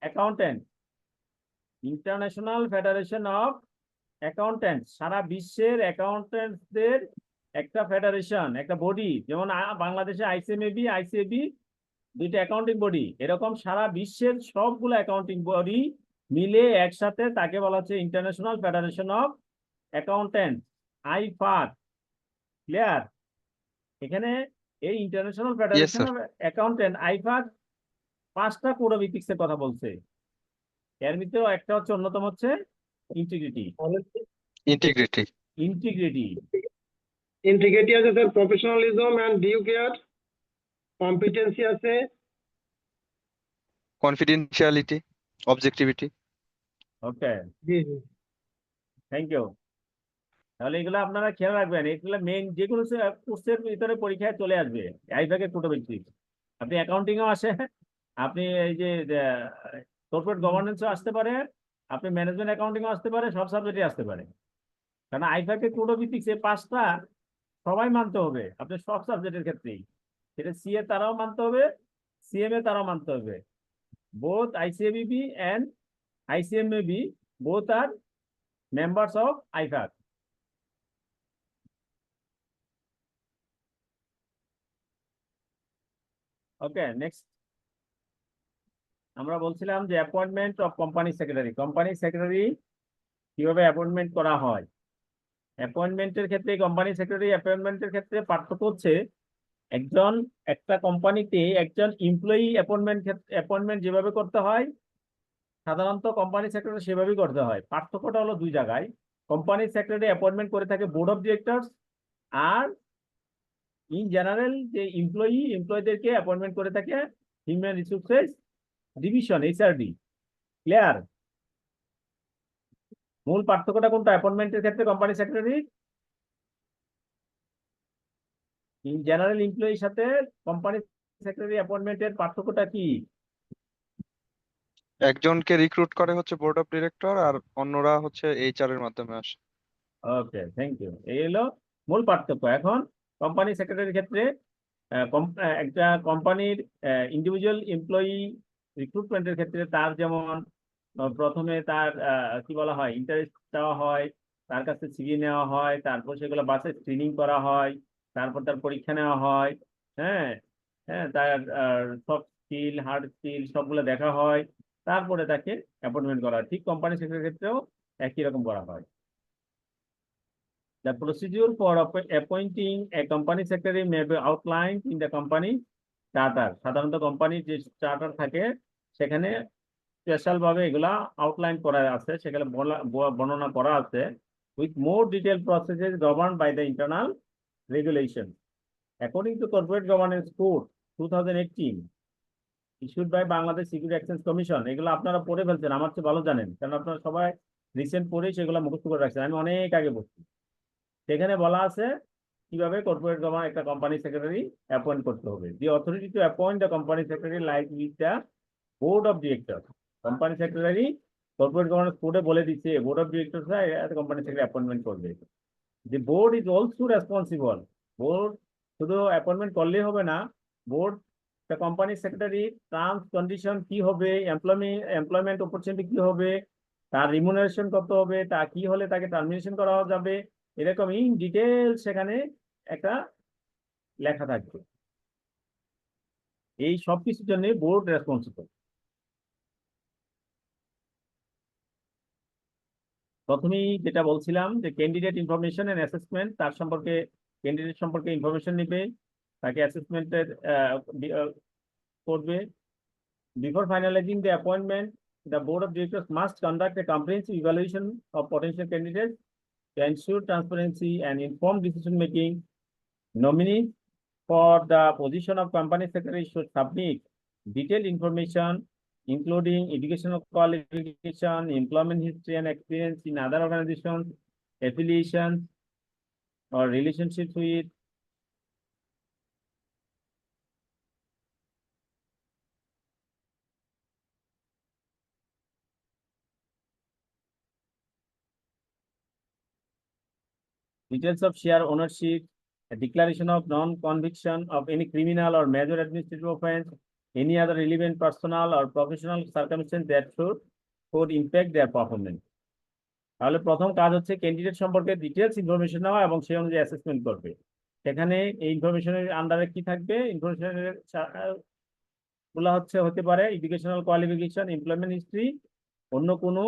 accountant. International federation of accountants, সারা বিশ্বের অ্যাকাউন্টেন্টসদের একটা ফেডারেশন, একটা বডি। যেমন বাংলাদেশে আইসিএমএবি, আইসিএবি দুইটা অ্যাকাউন্টিং বডি, এরকম সারা বিশ্বের সবগুলো অ্যাকাউন্টিং বডি মিলে একসাথে তাকে বলা হচ্ছে international federation of accountant, IFAC. Clear? এখানে এই international federation sir. Of accountant IFAC 5টা কোড অফ এথিক্সের কথা বলছে। এর ভিতরেও একটা হচ্ছে, অন্যতম হচ্ছে ইন্টিগ্রিটি। ইন্টিগ্রিটি। ইন্টিগ্রিটি ইন্টিগ্রিটি আছে sir, professionalism and due care, competency আছে, কনফিডেন্সিয়ালিটি, অবজেক্টিভিটি। ওকে, জি জি। Thank you. তাহলে এগুলো আপনারা খেয়াল রাখবেন, এগুলো মেইন যেগুলো কোর্সের ভিতরে পরীক্ষায় চলে আসবে। আইফাকের কোড অফ এথিক্স আপনি অ্যাকাউন্টিংও আসে, আপনি এই যে কর্পোরেট গভর্নেন্সও আসতে পারে, আপনি ম্যানেজমেন্ট অ্যাকাউন্টিংও আসতে পারে, সব সাবজেক্টে আসতে পারে। কারণ আইফাকের কোড অফ এথিক্স এই 5টা সবাই মানতে হবে, আপনি সব সাবজেক্টের ক্ষেত্রেই। সেটা সিএ তারাও মানতে হবে, সিএমএ তারাও মানতে হবে। Both ICABB and ICMAB both are members of IFAC. Okay, next. আমরা বলছিলাম যে appointment of company secretary. Company secretary কিভাবে অ্যাপয়েন্টমেন্ট করা হয়? অ্যাপয়েন্টমেন্টের ক্ষেত্রে, কোম্পানি সেক্রেটারি অ্যাপয়েন্টমেন্টের ক্ষেত্রে পার্থক্য হচ্ছে, একটা কোম্পানিতে একজন এমপ্লয়ি অ্যাপয়েন্টমেন্ট যেভাবে করতে হয় সাধারণত কোম্পানি সেক্রেটারি সেভাবেই করতে হয়। পার্থক্যটা হলো 2 জায়গায়। কোম্পানি সেক্রেটারি অ্যাপয়েন্টমেন্ট করে থাকে বোর্ড অফ ডিরেক্টরস, আর ইন জেনারেল যে এমপ্লয়ীদেরকে অ্যাপয়েন্টমেন্ট করে থাকে human resources division, HRD. Clear? মূল পার্থক্যটা কোনটা অ্যাপয়েন্টমেন্টের ক্ষেত্রে কোম্পানি সেক্রেটারি? ইন জেনারেল এমপ্লয়ির সাথে কোম্পানি সেক্রেটারি অ্যাপয়েন্টমেন্টের পার্থক্যটা কি? একজনকে রিক্রুট করে হচ্ছে বোর্ড অফ ডিরেক্টর, আর অন্যরা হচ্ছে এইচআর এর মাধ্যমে আসে। ওকে, থ্যাংক ইউ। এই হলো মূল পার্থক্য। এখন কোম্পানি সেক্রেটারির ক্ষেত্রে একটা কোম্পানির ইন্ডিভিজুয়াল এমপ্লয়ি রিক্রুটমেন্টের ক্ষেত্রে তার যেমন প্রথমে তার কি বলা হয়, ইন্টারেস্ট দেওয়া হয়, তার কাছে সিভি নেওয়া হয়, তারপর সেগুলো বাসে স্ক্রিনিং করা হয়, তারপর তার পরীক্ষা নেওয়া হয়, হ্যাঁ হ্যাঁ, তার সফট স্কিল, হার্ড স্কিল সবগুলো দেখা হয়, তারপরে তাকে অ্যাপয়েন্টমেন্ট করা হয়। ঠিক কোম্পানি সেক্রেটারির ক্ষেত্রেও একই রকম করা হয়। The procedure for appointing a company secretary may be outlined in the company charter. সাধারণত কোম্পানির যে চার্টার থাকে সেখানে স্পেশাল ভাবে এগুলা আউটলাইন করা আছে, সেখানে বর্ণনা করা আছে, with more detailed processes governed by the internal regulation. According to Corporate Governance Code 2018 issued by Bangladesh Security Exchange Commission, এগুলো আপনারা পড়ে ফেলছেন, আমার চেয়ে ভালো জানেন, কারণ আপনারা সবাই রিসেন্ট পড়েই সেগুলো মুখস্থ করে রাখছেন, আমি অনেক আগে পড়ছি। সেখানে বলা আছে কিভাবে কর্পোরেট গভর্নমেন্ট একটা কোম্পানি সেক্রেটারি অ্যাপয়েন্ট করতে হবে। The authority to appoint the company secretary like with the board of director. Company secretary corporate governance কোডে বলে দিচ্ছে বোর্ড অফ ডিরেক্টরসরা কোম্পানি সেক্রেটারি অ্যাপয়েন্টমেন্ট করবে। The board is also responsible. Board শুধু appointment করলেই হবে না, board the company secretary terms condition কি হবে, এমপ্লয়মেন্ট অপরচুনিটি কি হবে, তার রিমুনারেশন কত হবে, তা কি হলে তাকে টার্মিনেশন করা যাবে, এরকম ইন ডিটেল সেখানে একটা লেখা থাকবে। এই সব কিছুর জন্য বোর্ড রেসপন্সিবল। প্রথমেই যেটা বলছিলাম যে ক্যান্ডিডেট ইনফরমেশন এন্ড অ্যাসেসমেন্ট, তার সম্পর্কে ক্যান্ডিডেট সম্পর্কে ইনফরমেশন নিবে, তাকে অ্যাসেসমেন্টের করবে। Before finalising the appointment, the board of directors must conduct a comprehensive evaluation of potential candidates to ensure transparency and informed decision making. Nominees for the position of company secretary should submit detailed information, including educational qualification, employment history and experience in other organizations, affiliations, or relationships with details of share ownership, a declaration of non-conviction of any criminal or major administrative offense, any other relevant personal or professional circumstance that could impact their performance. তাহলে প্রথম কাজ হচ্ছে candidate সম্পর্কে details information নেওয়া এবং সেই অনুযায়ী assessment করবে। সেখানে এই ইনফরমেশনের আন্ডারে কি থাকবে? ইনফরমেশনের গুলা হতে পারে এডুকেশনাল কোয়ালিফিকেশন, এমপ্লয়মেন্ট হিস্ট্রি, অন্য কোনো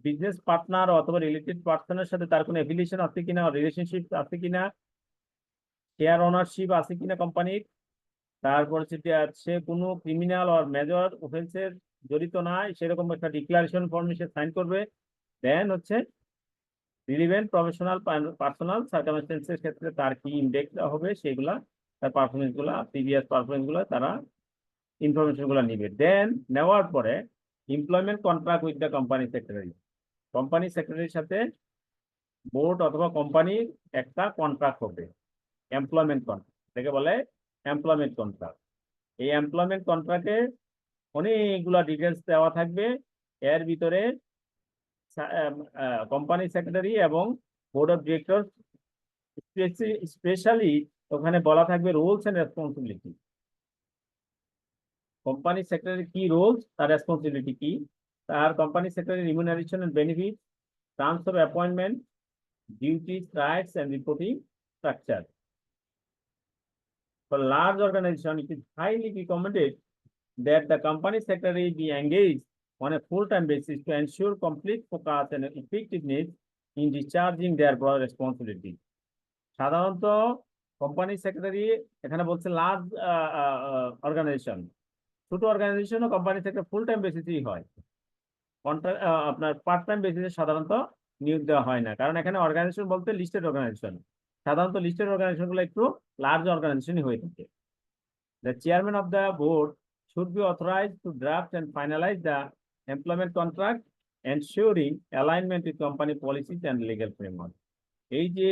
বিজনেস পার্টনার অথবা রিলেটেড পার্সনের সাথে তার কোনো অ্যাফিলিয়েশন আছে কিনা, রিলেশনশিপ আছে কিনা, শেয়ার ওনারশিপ আছে কিনা কোম্পানির, তারপর সে কোনো ক্রিমিনাল অর মেজর অফেন্সের জড়িত নাই সেরকম একটা ডিক্লারেশন ফর্মে সে সাইন করবে। দেন রিলিভেন্ট প্রফেশনাল পার্সোনাল সার্কামস্টেন্সের ক্ষেত্রে তার কি ইন্ডেক্স হবে সেগুলা, তার পারফরমেন্স গুলা, প্রিভিয়াস পারফরমেন্স গুলা, তারা ইনফরমেশন গুলা নিবে। দেন নেওয়ার পরে employment contract with the company secretary, company সেক্রেটারির সাথে বোর্ড অথবা কোম্পানির একটা কন্ট্রাক্ট হবে, এমপ্লয়মেন্ট কন্ট্রাক্ট, এটাকে বলে এমপ্লয়মেন্ট কন্ট্রাক্ট। এই এমপ্লয়মেন্ট কন্ট্রাক্টে অনেকগুলা ডিটেলস দেওয়া থাকবে। এর ভিতরে কোম্পানি সেক্রেটারি এবং বোর্ড অফ ডিরেক্টর স্পেশালি ওখানে বলা থাকবে roles and responsibility. Company secretary কি রোলস, তার রেসপন্সিবিলিটি কি, তার company secretary remuneration and benefit, terms of appointment, duties, rights and reporting structure. For large organization, it is highly recommended that the company secretary be engaged on a full-time basis to ensure complete focus and effectiveness in discharging their broad responsibility. সাধারণত company secretary, এখানে বলছে large organisation, ছোট অর্গানাইজেশনও company secretary full time বেসিসেই হয়, contract আপনার part time বেসিসে সাধারণত নিয়োগ দেওয়া হয় না, কারণ এখানে অর্গানাইজেশন বলতে লিস্টেড অর্গানাইজেশন, সাধারণত লিস্টেড অর্গানাইজেশনগুলো একটু লার্জ অর্গানাইজেশনই হয়ে থাকে। The chairman of the board should be authorized to draft and finalize the employment contract, ensuring alignment with company policies and legal framework. এই যে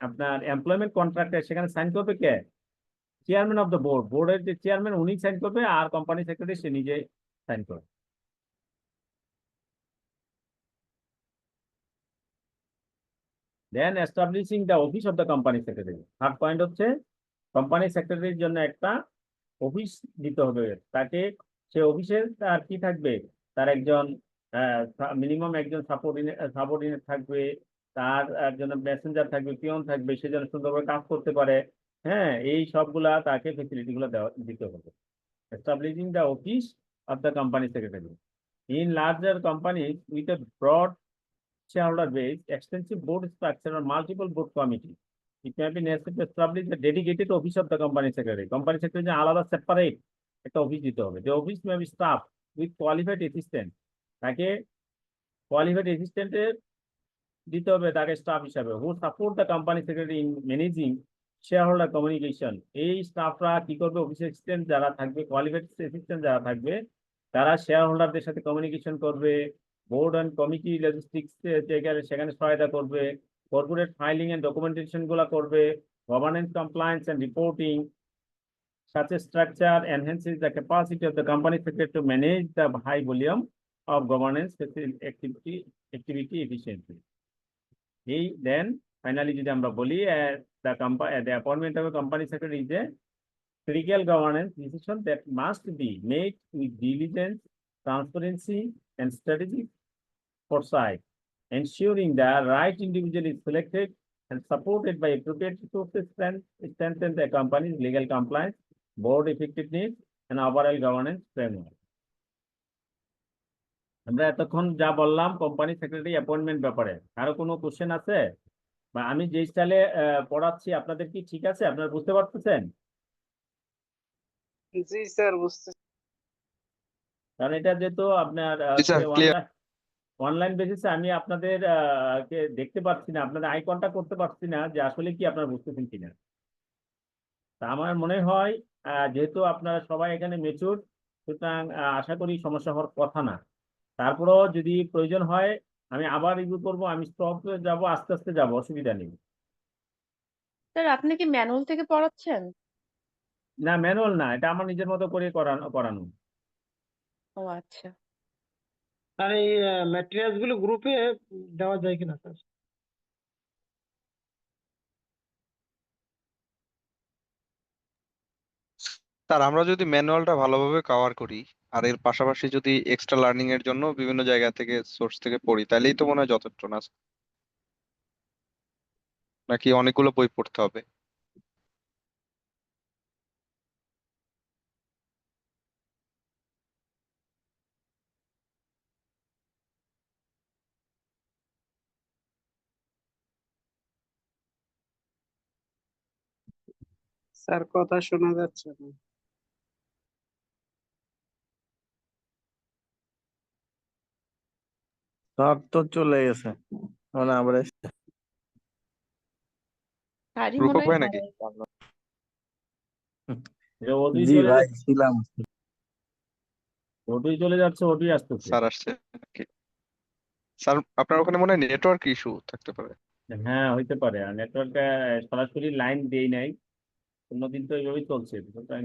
আপনার এমপ্লয়মেন্ট কন্ট্রাক্টে সেখানে সাইন করবে কে? চেয়ারম্যান অফ দ্য বোর্ড, বোর্ডের যে চেয়ারম্যান উনি সাইন করবে, আর company secretary সে নিজে সাইন করবে। Then establishing the office of the company secretary. Third point হচ্ছে কোম্পানি সেক্রেটারির জন্য একটা অফিস দিতে হবে তাকে। সে অফিসের তার কি থাকবে? তার একজন মিনিমাম একজন সাবঅর্ডিনেট থাকবে, তার একজন মেসেঞ্জার থাকবে, পিয়ন থাকবে, সে যেন সুন্দরভাবে কাজ করতে পারে। হ্যাঁ, এই সবগুলা তাকে ফেসিলিটি গুলো দিতে হবে। Establishing the office of the company secretary in larger company with a broad shareholder base, extensive board structure, or multiple board committee, it may be necessary to establish the dedicated office of the company secretary. Company secretary যে আলাদা separate একটা office দিতে হবে। The office may be staffed with qualified assistant, তাকে qualified অ্যাসিস্ট্যান্টের দিতে হবে তাকে staff হিসাবে, who support the company secretary in managing shareholder communication. এই স্টাফরা কি করবে? অফিস অ্যাসিস্ট্যান্ট যারা থাকবে, কোয়ালিফাইড অ্যাসিস্ট্যান্ট যারা থাকবে, তারা শেয়ার হোল্ডারদের সাথে কমিউনিকেশন করবে, বোর্ড অ্যান্ড কমিটি লজিস্টিক্স সেখানে সহায়তা করবে, কর্পোরেট ফাইলিং এন্ড ডকুমেন্টেশন গুলা করবে, governance compliance and reporting. Such a structure enhances the capacity of the company secretary to manage the high volume of governance activity efficiently. Then finally যদি আমরা বলি the appointment of a company secretary is a critical governance decision that must be made with diligence, transparency, and strategic foresight, ensuring the right individual is selected and supported by appropriate resources strengthen the company's legal compliance, board effectiveness, and overall governance framework. আমরা এতক্ষণ যা বললাম company secretary appointment ব্যাপারে, আরো কোনো question আছে? বা আমি যে স্টাইলে পড়াচ্ছি আপনাদের কি ঠিক আছে? আপনারা বুঝতে পারতেছেন? জি স্যার, বুঝতে। কারণ এটা যেহেতু আপনার জি স্যার, ক্লিয়ার। অনলাইন বেসিসে আমি আপনাদের কে দেখতে পাচ্ছি না, আপনাদের আই কন্টাক্ট করতে পারছি না যে আসলে কি আপনারা বুঝতেছেন কিনা। তা আমার মনে হয় যেহেতু আপনারা সবাই এখানে মেচুর, সুতরাং আশা করি সমস্যা হওয়ার কথা না। তারপরেও যদি প্রয়োজন হয় আমি আবার রিভিউ করবো, আমি স্টপ যাব, আস্তে আস্তে যাব, অসুবিধা নেই। স্যার আপনি কি ম্যানুয়াল থেকে পড়াচ্ছেন? না, ম্যানুয়াল না, এটা আমার নিজের মতো করে করানো। ও আচ্ছা। আর এই ম্যাটেরিয়ালস গুলো গ্রুপে দেওয়া যায় কিনা স্যার? স্যার আমরা যদি ম্যানুয়ালটা ভালোভাবে কভার করি আর এর পাশাপাশি যদি এক্সট্রা লার্নিং এর জন্য বিভিন্ন জায়গা থেকে সোর্স থেকে পড়ি, তাহলেই তো মনে হয় যথেষ্ট না? নাকি অনেকগুলো বই পড়তে হবে? স্যার কথা শোনা যাচ্ছে না। স্যার তো চলে গেছে, মানে আবার এসছে। স্যারই মনে রূপক হয় ভাই নাকি? হারিয়ে গেল। ওটুই জি চলে ভাই যাচ্ছে, ছিলাম। ওটুই চলে যাচ্ছে, ওটুই আসতেছে। স্যার আসছে নাকি? স্যার আপনার ওখানে মনে হয় নেটওয়ার্ক ইস্যু থাকতে পারে। হ্যাঁ, হইতে পারে, আর নেটওয়ার্কে সরাসরি লাইন দেই নাই, অন্যদিন তো এইভাবেই চলছে, সুতরাং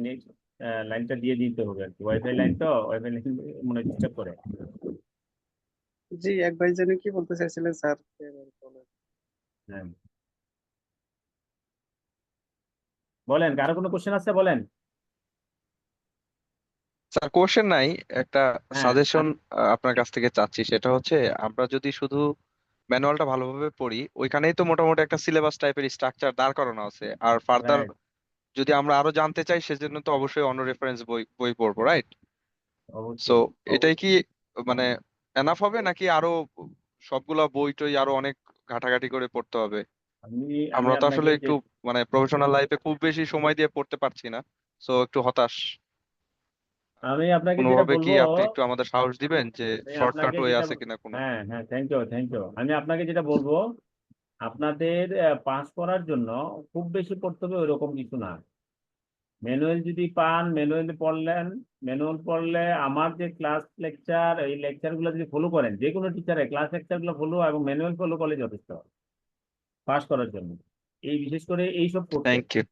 লাইনটা দিয়ে দিতে হবে আর কি, ওয়াইফাই লাইন তো, ওয়াইফাই লাইন মনে ডিস্টার্ব করে। জি, এক ভাই জানি কি বলতে চাইছিলেন স্যার? হ্যাঁ, বলেন, কারো কোনো কোশ্চেন আছে বলেন। স্যার কোশ্চেন নাই, একটা হ্যাঁ, সাজেশন আপনার কাছ থেকে চাচ্ছি। সেটা হচ্ছে আমরা যদি শুধু ম্যানুয়ালটা ভালোভাবে পড়ি, ওইখানেই তো মোটামুটি একটা সিলেবাস টাইপের স্ট্রাকচার দাঁড় করানো আছে। আর ফার্দার রাইট, যদি আমরা আরো জানতে চাই, সেজন্য তো অবশ্যই অন্য রেফারেন্স বই বই পড়বো, রাইট? সো অবশ্যই। এটাই কি মানে এনাফ হবে, নাকি আরো সবগুলা বই টই আরো অনেক ঘাটাঘাটি করে পড়তে হবে? আমি আমি আমরা তো আপনাকে আসলে যে একটু মানে প্রফেশনাল লাইফে খুব বেশি সময় দিয়ে পড়তে পারছি না, সো একটু হতাশ। আমি আপনাকে যেটা কোনোভাবে কি বলবো, আপনি একটু আমাদের সাহস দিবেন যে আমি শর্টকাট আপনাকে ওয়ে যেটা আছে কিনা কোনো? হ্যাঁ হ্যাঁ, থ্যাংক ইউ, থ্যাংক ইউ। আমি আপনাকে যেটা বলবো, আপনাদের পাস করার জন্য খুব বেশি পড়তে হবে ওইরকম কিছু না। ম্যানুয়াল যদি পান, ম্যানুয়ালি পড়লেন, ম্যানুয়াল পড়লে আমার যে ক্লাস লেকচার, এই লেকচারগুলো যদি ফলো করেন, যে কোনো টিচারের ক্লাস লেকচারগুলো ফলো এবং ম্যানুয়াল ফলো করলে যথেষ্ট পাস করার জন্য। এই বিশেষ করে এইসব কোর্সে, থ্যাংক ইউ।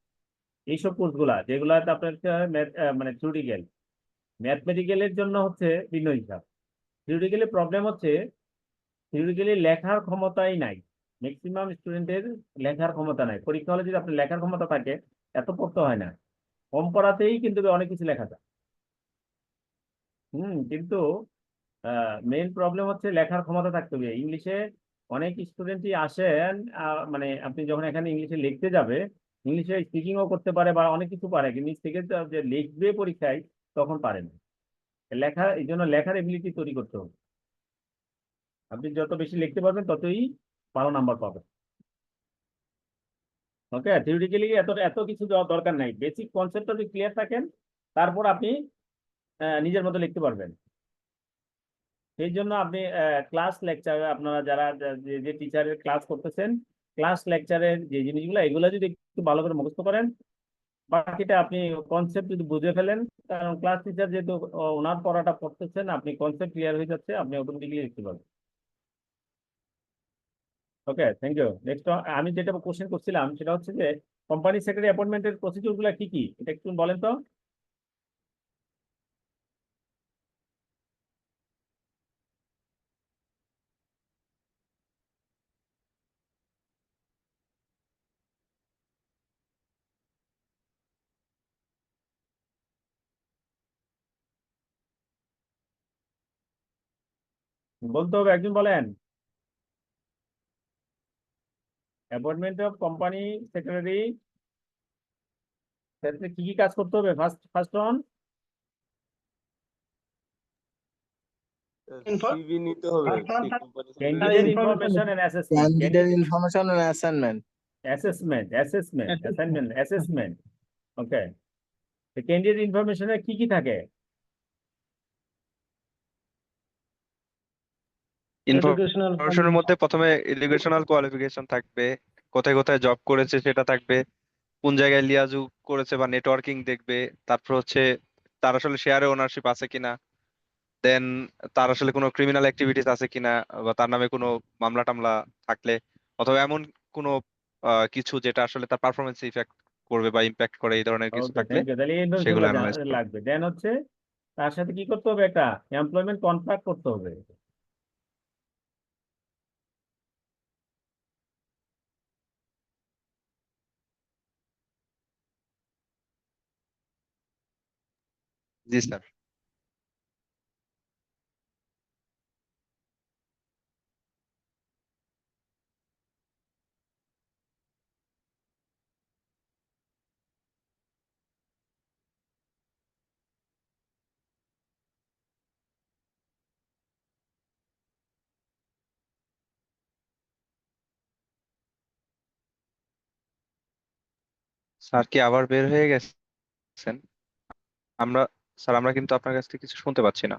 এইসব কোর্সগুলা যেগুলাতে আপনার মানে থিওরিটিক্যাল, ম্যাথমেটিক্যালের জন্য হচ্ছে ভিন্ন হিসাব। থিওরিটিক্যালি প্রবলেম হচ্ছে, থিওরিটিক্যালি লেখার ক্ষমতাই নাই, ম্যাক্সিমাম স্টুডেন্টের লেখার ক্ষমতা নাই। পরীক্ষা হলে যদি আপনার লেখার ক্ষমতা থাকে, এত পড়তে হয় না, কম পড়াতেই কিন্তু অনেক কিছু লেখা যায়। কিন্তু মেইন প্রবলেম হচ্ছে লেখার ক্ষমতা থাকতে হবে। ইংলিশে অনেক স্টুডেন্টই আসেন, মানে আপনি যখন এখানে ইংলিশে লিখতে যাবে, ইংলিশে স্পিকিংও করতে পারে বা অনেক কিছু পারে, কিন্তু নিজ থেকে যে লিখবে পরীক্ষায় তখন পারে না। লেখা, এই জন্য লেখার এবিলিটি তৈরি করতে হবে। আপনি যত বেশি লিখতে পারবেন ততই ভালো নাম্বার পাবেন। ওকে, থিওরিটিক্যালি এত এত কিছু দেওয়ার দরকার নাই, বেসিক কনসেপ্টটা যদি ক্লিয়ার থাকেন, তারপর আপনি নিজের মতো লিখতে পারবেন। সেই জন্য আপনি ক্লাস লেকচার, আপনারা যারা যে টিচারের ক্লাস করতেছেন, ক্লাস লেকচারের যে জিনিসগুলো, এগুলো যদি একটু ভালো করে মুখস্থ করেন, বাকিটা আপনি কনসেপ্ট যদি বুঝে ফেলেন, কারণ ক্লাস টিচার যেহেতু ওনার পড়াটা পড়তেছেন, আপনি কনসেপ্ট ক্লিয়ার হয়ে যাচ্ছে, আপনি অটোমেটিকলি লিখতে পারবেন। ওকে, থ্যাংক ইউ। নেক্সট আমি যেটা কোশ্চেন করছিলাম সেটা হচ্ছে যে কোম্পানি সেক্রেটারি অ্যাপয়েন্টমেন্টের প্রসিডিউর গুলো কি কি, এটা একটু বলেন তো। বলতে হবে, একজন বলেন। অ্যাপয়েন্টমেন্ট অফ কোম্পানি সেক্রেটারি, ক্ষেত্রে কি কি কাজ করতে হবে? ফার্স্ট অন সিভি নিতে হবে candidate information information and assessment. Candidate information and assignment. Assessment. Okay, candidate ইনফরমেশনে কি কি থাকে? এডুকেশনাল ইনফরমেশনের মধ্যে প্রথমে এডুকেশনাল কোয়ালিফিকেশন থাকবে, কোথায় কোথায় জব করেছে সেটা থাকবে, কোন জায়গায় লিয়াজু করেছে বা নেটওয়ার্কিং দেখবে, তারপর হচ্ছে তার আসলে শেয়ারে ওনারশিপ আছে কিনা, দেন তার আসলে কোনো ক্রিমিনাল অ্যাক্টিভিটিস আছে কিনা, বা তার নামে কোনো মামলা টামলা থাকলে, অথবা এমন কোনো কিছু যেটা আসলে তার পারফরমেন্স ইফেক্ট করবে বা ইম্প্যাক্ট করে, এই ধরনের কিছু ওকে, থাকলে থ্যাংক ইউ। তাহলে এই সেগুলো ইনফরমেশনগুলো অ্যানালাইজ করবে। লাগবে। দেন হচ্ছে তার সাথে কি করতে হবে, একটা এমপ্লয়মেন্ট কন্ট্রাক্ট করতে হবে। জি স্যার। স্যার কি আবার বের হয়ে গেছেন? আমরা স্যার আমরা কিন্তু আপনার কাছ থেকে কিছু শুনতে পাচ্ছি না।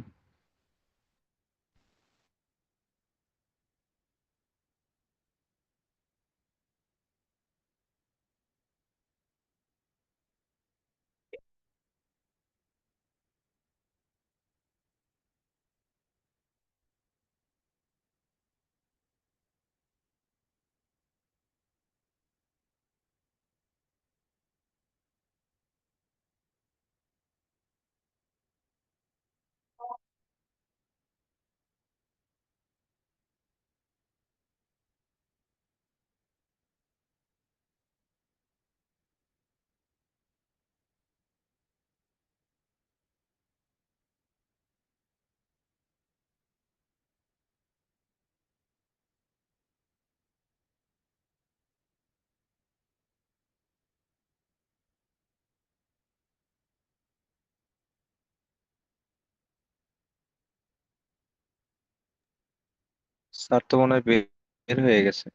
স্যার তো মনে হয় বের হয়ে গেছে।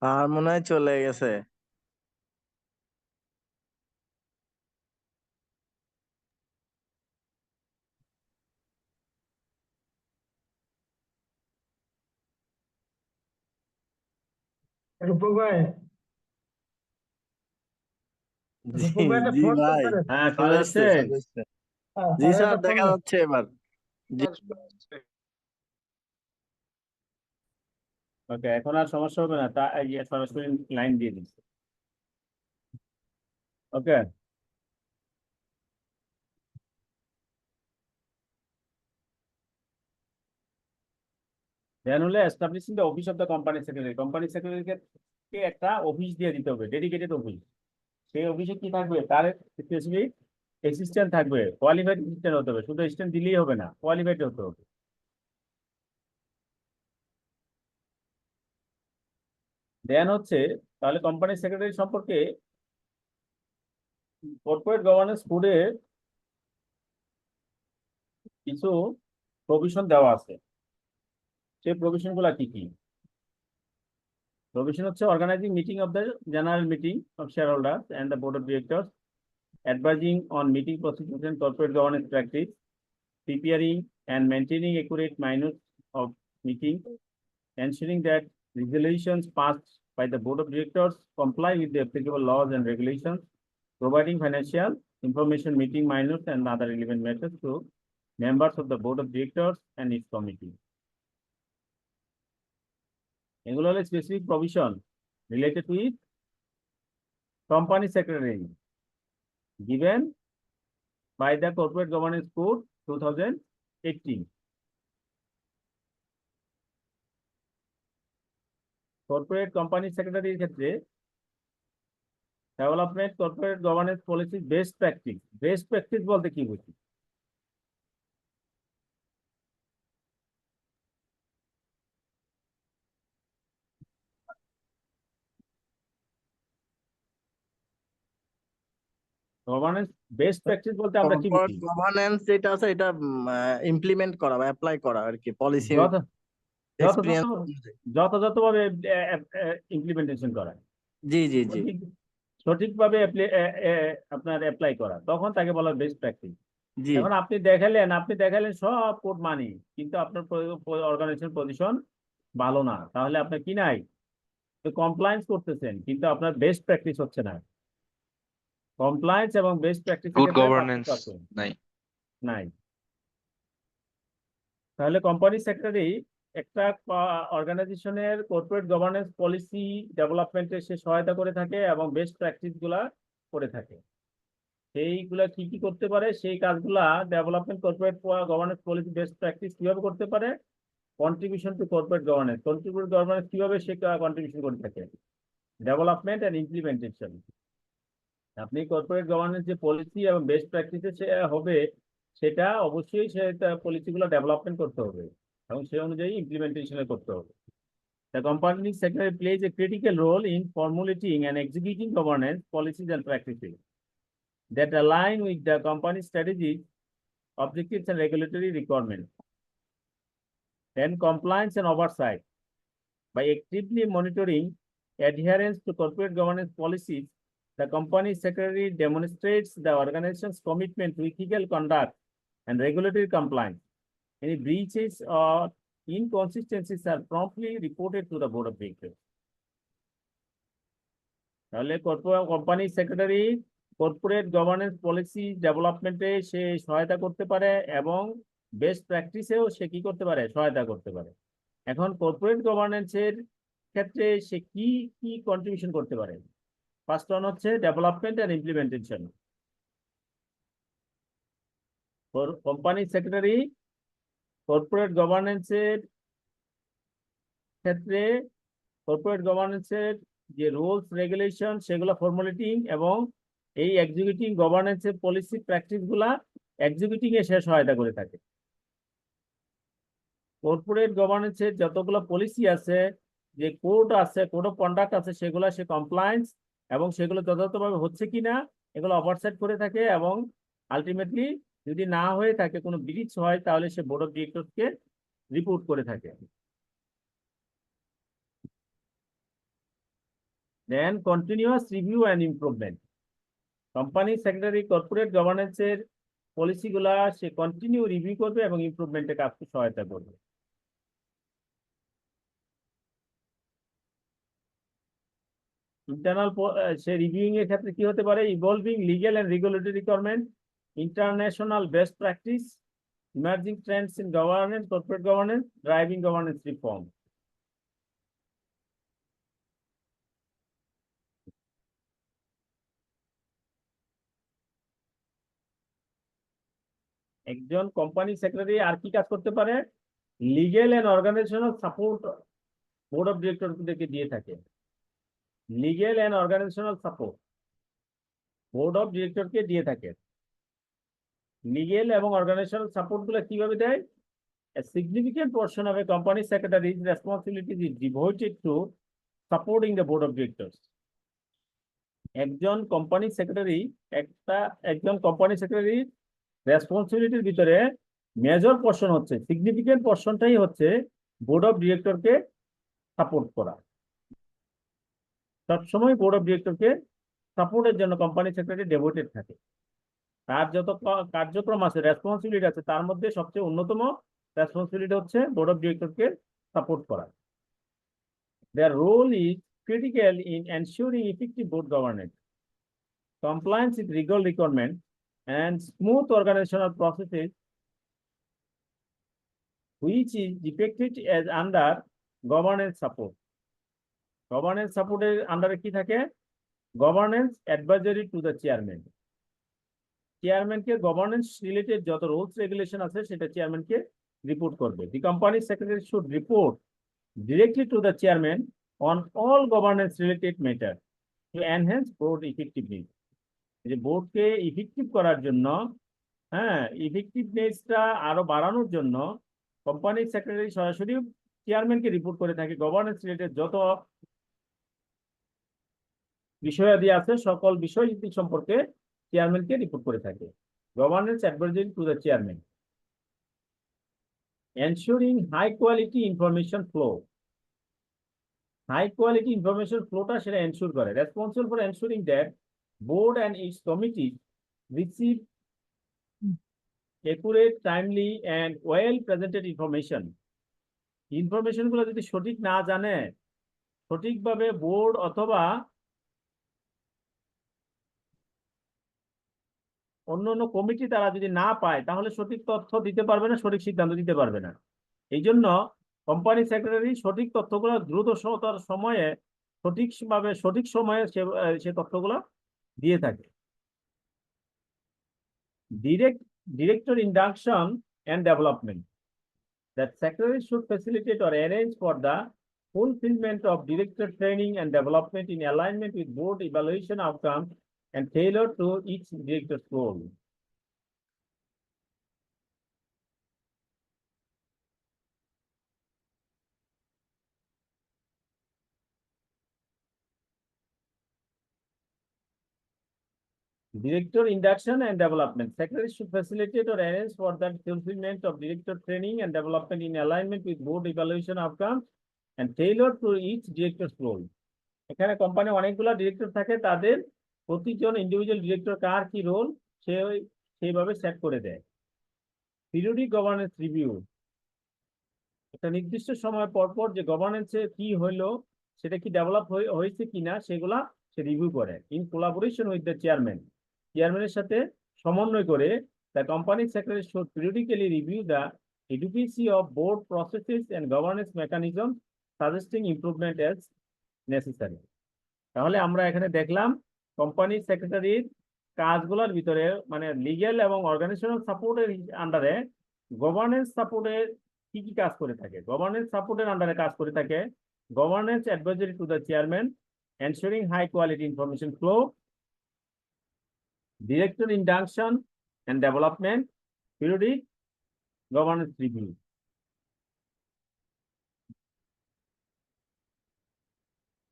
আর মনে হয় চলে গেছে। রূপক ভাই, জি রূপক ভাই একটা জি ফোন ভাই, করতে হ্যাঁ, শোনা চলে যাচ্ছে? এসছে চলে এসছে। জি স্যার স্যার, একটা ফোন দেখা যাচ্ছে এবার। জি ওকে, এখন আর সমস্যা হবে না। তা সরাসরি লাইন দিয়ে দিচ্ছে। ওকে, দেন হলে establishing the office of the company secretary. Company সেক্রেটারিকে একটা অফিস দিয়ে দিতে হবে, ডেডিকেটেড অফিস। সেই অফিসে কি থাকবে, তার স্পেসিফিক অ্যাসিস্ট্যান্ট থাকবে, কোয়ালিফাইড অ্যাসিস্ট্যান্ট হতে হবে, শুধু অ্যাসিস্ট্যান্ট দিলেই হবে না, কোয়ালিফাইড হতে হবে। দেন হচ্ছে, তাহলে কোম্পানি সেক্রেটারি সম্পর্কে কর্পোরেট গভর্নেন্স কোডে কিছু প্রভিশন দেওয়া আছে। সেই প্রভিশন গুলা কি কি? প্রভিশন হচ্ছে organizing meeting of the general meeting of shareholders and the board of directors, advising on meeting procedures and corporate governance practice, preparing and maintaining accurate minutes of meetings, ensuring that resolutions passed by the board of directors comply with the applicable laws and regulations, providing financial information, meeting minutes, and other relevant matters to members of the board of directors and its committee. এগুলো হলো specific provision related with company secretary given by the Corporate Governance Code 2018. Corporate company secretary ক্ষেত্রে development corporate governance policy best practice বলতে কি বুঝি? Governance best practice বলতে আমরা কি corporate বুঝি? গভর্নেন্স যেটা আছে এটা ইমপ্লিমেন্ট করা বা অ্যাপ্লাই করা আর কি, পলিসি এক্সপিরিয়েন্স। যথাযথভাবে ইমপ্লিমেন্টেশন করা, জি জি জি সঠিকভাবে আপনার অ্যাপ্লাই করা, তখন তাকে বলা বেস্ট প্র্যাকটিস। জি এখন আপনি দেখালেন সব কোড মানি, কিন্তু আপনার অর্গানাইজেশন পজিশন ভালো না, তাহলে আপনার কি নাই? কমপ্লায়েন্স করতেছেন কিন্তু আপনার বেস্ট প্র্যাকটিস হচ্ছে না। কমপ্লায়েন্স এবং বেস্ট প্র্যাকটিস গুড গভর্নেন্স নাই। নাই। তাহলে কোম্পানি সেক্রেটারি একটা অর্গানাইজেশনের কর্পোরেট গভর্নেন্স পলিসি ডেভেলপমেন্টে সে সহায়তা করে থাকে এবং বেস্ট প্র্যাকটিস গুলা করে থাকে। সেইগুলা কি কি করতে পারে, সেই কাজগুলা development corporate governance policy best practice কিভাবে করতে পারে? কন্ট্রিবিউশন টু কর্পোরেট গভর্নেন্স কিভাবে সে কন্ট্রিবিউশন করে থাকে? Development and implementation. আপনি কর্পোরেট গভর্নেন্স যে পলিসি এবং বেস্ট প্র্যাকটিসে সে হবে, সেটা অবশ্যই সে পলিসিগুলো ডেভেলপমেন্ট করতে হবে এবং সেই অনুযায়ী ইমপ্লিমেন্টেশন করতে হবে। The company secretary plays a critical role in formulating and executing governance policies and practices that align with the company's strategies, objectives, and regulatory requirements. Then compliance and oversight. By actively monitoring adherence to corporate governance policies, the company secretary demonstrates the organization's commitment to ethical conduct and regulatory compliance. Any breaches or inconsistencies are promptly reported to the board of directors. তাহলে company secretary corporate governance policy ডেভেলপমেন্টে সে সহায়তা করতে পারে এবং best প্র্যাকটিসেও সে কি করতে পারে? সহায়তা করতে পারে। এখন কর্পোরেট গভর্নেন্সের ক্ষেত্রে সে কি কি কন্ট্রিবিউশন করতে পারে? ফার্স্ট ওয়ান হচ্ছে development and implementation. Company secretary corporate গভর্নেন্সের ক্ষেত্রে কর্পোরেট গভর্নেন্সের যে রুলস রেগুলেশন সেগুলো ফর্মুলেটিং এবং এই এক্সিকিউটিং গভর্নেন্সের পলিসি প্র্যাকটিস গুলা এক্সিকিউটিং এ সে সহায়তা করে থাকে। কর্পোরেট গভর্নেন্সের যতগুলো পলিসি আছে, যে কোড আছে, কোড অফ কন্ডাক্ট আছে, সেগুলো সে কমপ্লায়েন্স এবং সেগুলো যথাযথভাবে হচ্ছে কিনা এগুলো ওভারসাইট করে থাকে এবং আলটিমেটলি যদি না হয়ে থাকে, কোনো ব্রিচ হয়, তাহলে সে বোর্ড অফ ডিরেক্টরকে রিপোর্ট করে থাকে। Then continuous review and improvement. Company secretary corporate গভর্নেন্সের পলিসিগুলা সে কন্টিনিউ রিভিউ করবে এবং ইমপ্রুভমেন্টে কাজকে সহায়তা করবে। ইন্টারনাল সে রিভিউইং এর ক্ষেত্রে কি হতে পারে? Evolving legal and regulatory requirement, international best practice, emerging trends in governance, corporate governance, driving governance reform. একজন কোম্পানি সেক্রেটারি আর কি কাজ করতে পারে? Legal and organisational support board of ডিরেক্টরদেরকে দিয়ে থাকে। Legal and organisational support board of ডিরেক্টরকে দিয়ে থাকে। লিগ্যাল এবং অর্গানাইজেশনাল সাপোর্ট গুলো কিভাবে দেয়? A significant portion of a company secretary's responsibility is devoted to supporting the board of directors. একজন কোম্পানি সেক্রেটারি রেসপন্সিবিলিটির ভিতরে মেজর পোর্শন হচ্ছে, সিগনিফিকেন্ট পোর্শনটাই হচ্ছে বোর্ড অফ ডিরেক্টরকে সাপোর্ট করা। সবসময় বোর্ড অফ ডিরেক্টরকে সাপোর্টের জন্য কোম্পানি সেক্রেটারি ডেভোটেড থাকে। তার যত কার্যক্রম আছে, রেসপন্সিবিলিটি আছে, তার মধ্যে সবচেয়ে অন্যতম রেসপন্সিবিলিটি হচ্ছে বোর্ড অফ ডিরেক্টরকে সাপোর্ট করা। Their role is critical in ensuring effective board governance, compliance with legal requirements, and smooth organizational processes, which is depicted as under governance support. Governance support এর আন্ডারে কি থাকে? Governance advisory to the chairman. চেয়ারম্যানকে governance related যত rules regulation আছে সেটা চেয়ারম্যানকে report করবে। The company secretary should report directly to the chairman on all governance related matters to enhance board effectiveness. যে বোর্ডকে ইফেক্টিভ করার জন্য, হ্যাঁ, ইফেক্টিভনেসটা আরো বাড়ানোর জন্য কোম্পানি সেক্রেটারি সরাসরি চেয়ারম্যানকে রিপোর্ট করে থাকে। গভর্নেন্স রিলেটেড যত বিষয়াদি আছে সকল বিষয় সম্পর্কে চেয়ারম্যানকে রিপোর্ট করে থাকে। Governance advisory to the chairman. Ensuring high quality information flow. High quality information flow টা সেটা ensure করে। Responsible for ensuring that board and its committees receive accurate, timely and well presented information. Information গুলো যদি সঠিক না জানে, সঠিকভাবে board অথবা অন্য কমিটি তারা যদি না পায় তাহলে সঠিক তথ্য দিতে পারবে না, সঠিক সিদ্ধান্ত দিতে পারবে না। এই জন্য কোম্পানি সেক্রেটারি সঠিক তথ্যগুলো দ্রুত সময়ে সঠিক সময়ে সে তথ্যগুলো দিয়ে থাকে। Director induction and development. That secretary should facilitate or arrange for the fulfillment of director training and development in alignment with board evaluation outcomes and tailored to each director's role. Director induction and development. Secretary should facilitate or arrange for the fulfillment of director training and development in alignment with board evaluation outcomes and tailored to each director's role. এখানে company অনেকগুলো director থাকে, তাদের প্রতিজন individual director কার কি role সেইভাবে set করে দেয়। Periodic governance review. একটা নির্দিষ্ট সময় পর যে গভর্নেন্সে কি হইলো, সেটা কি ডেভেলপ হয়েছে কিনা সেগুলা সে রিভিউ করে। In collaboration with the chairman. চেয়ারম্যানের সাথে সমন্বয় করে the company secretary should periodically review the adequacy of board processes and governance mechanisms, suggesting improvement as necessary. তাহলে আমরা এখানে দেখলাম কোম্পানি সেক্রেটারির কাজগুলোর ভিতরে মানে লিগ্যাল এবং অর্গানাইজেশনাল সাপোর্টের আন্ডারে গভর্নেন্স সাপোর্টের কি কি কাজ করে থাকে। গভর্নেন্স সাপোর্টের আন্ডারে কাজ করে থাকে governance advisory to the chairman, ensuring high quality information flow, director induction and development, periodic governance review.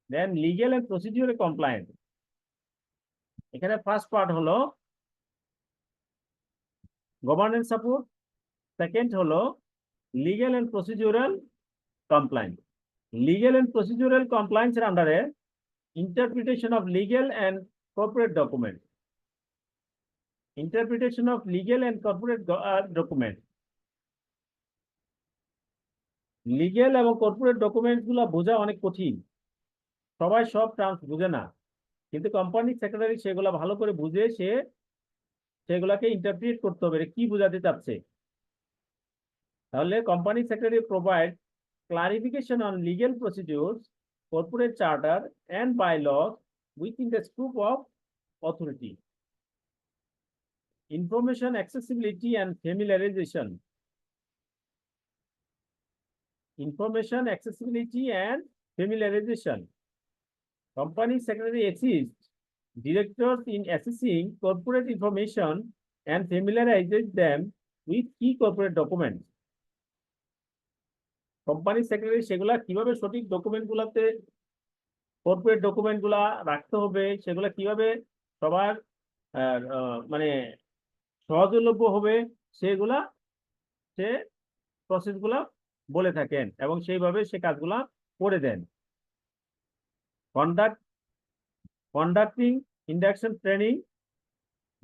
Then legal and procedural compliance. এখানে ফার্স্ট পার্ট হলো গভর্নেন্স সাপোর্ট, সেকেন্ড হলো legal and procedural compliance. Legal and procedural compliance এর আন্ডারে interpretation of legal and corporate document. Interpretation of legal and corporate documents. Legal এবং corporate documents গুলো বোঝা অনেক কঠিন, সবাই সব টার্মস বুঝে না, কিন্তু কোম্পানি সেক্রেটারি সেগুলো ভালো করে বুঝে সেগুলাকে ইন্টারপ্রিট করতে হবে কি বোঝাতে চাচ্ছে। তাহলে company secretary provide clarification on legal procedures, corporate charter and bylaws within the scope of authority. Information accessibility and familiarization. Information accessibility and familiarization. Company secretary assists directors in assessing corporate information and familiarizes them with key corporate documents. Company secretary সেগুলা কিভাবে সঠিক ডকুমেন্টগুলোতে corporate ডকুমেন্টগুলা রাখতে হবে, সেগুলা কিভাবে সবার মানে সহজলভ্য হবে সেগুলা সে প্রসেসগুলা বলে থাকেন এবং সেইভাবে সে কাজগুলা করে দেন। Conducting induction training,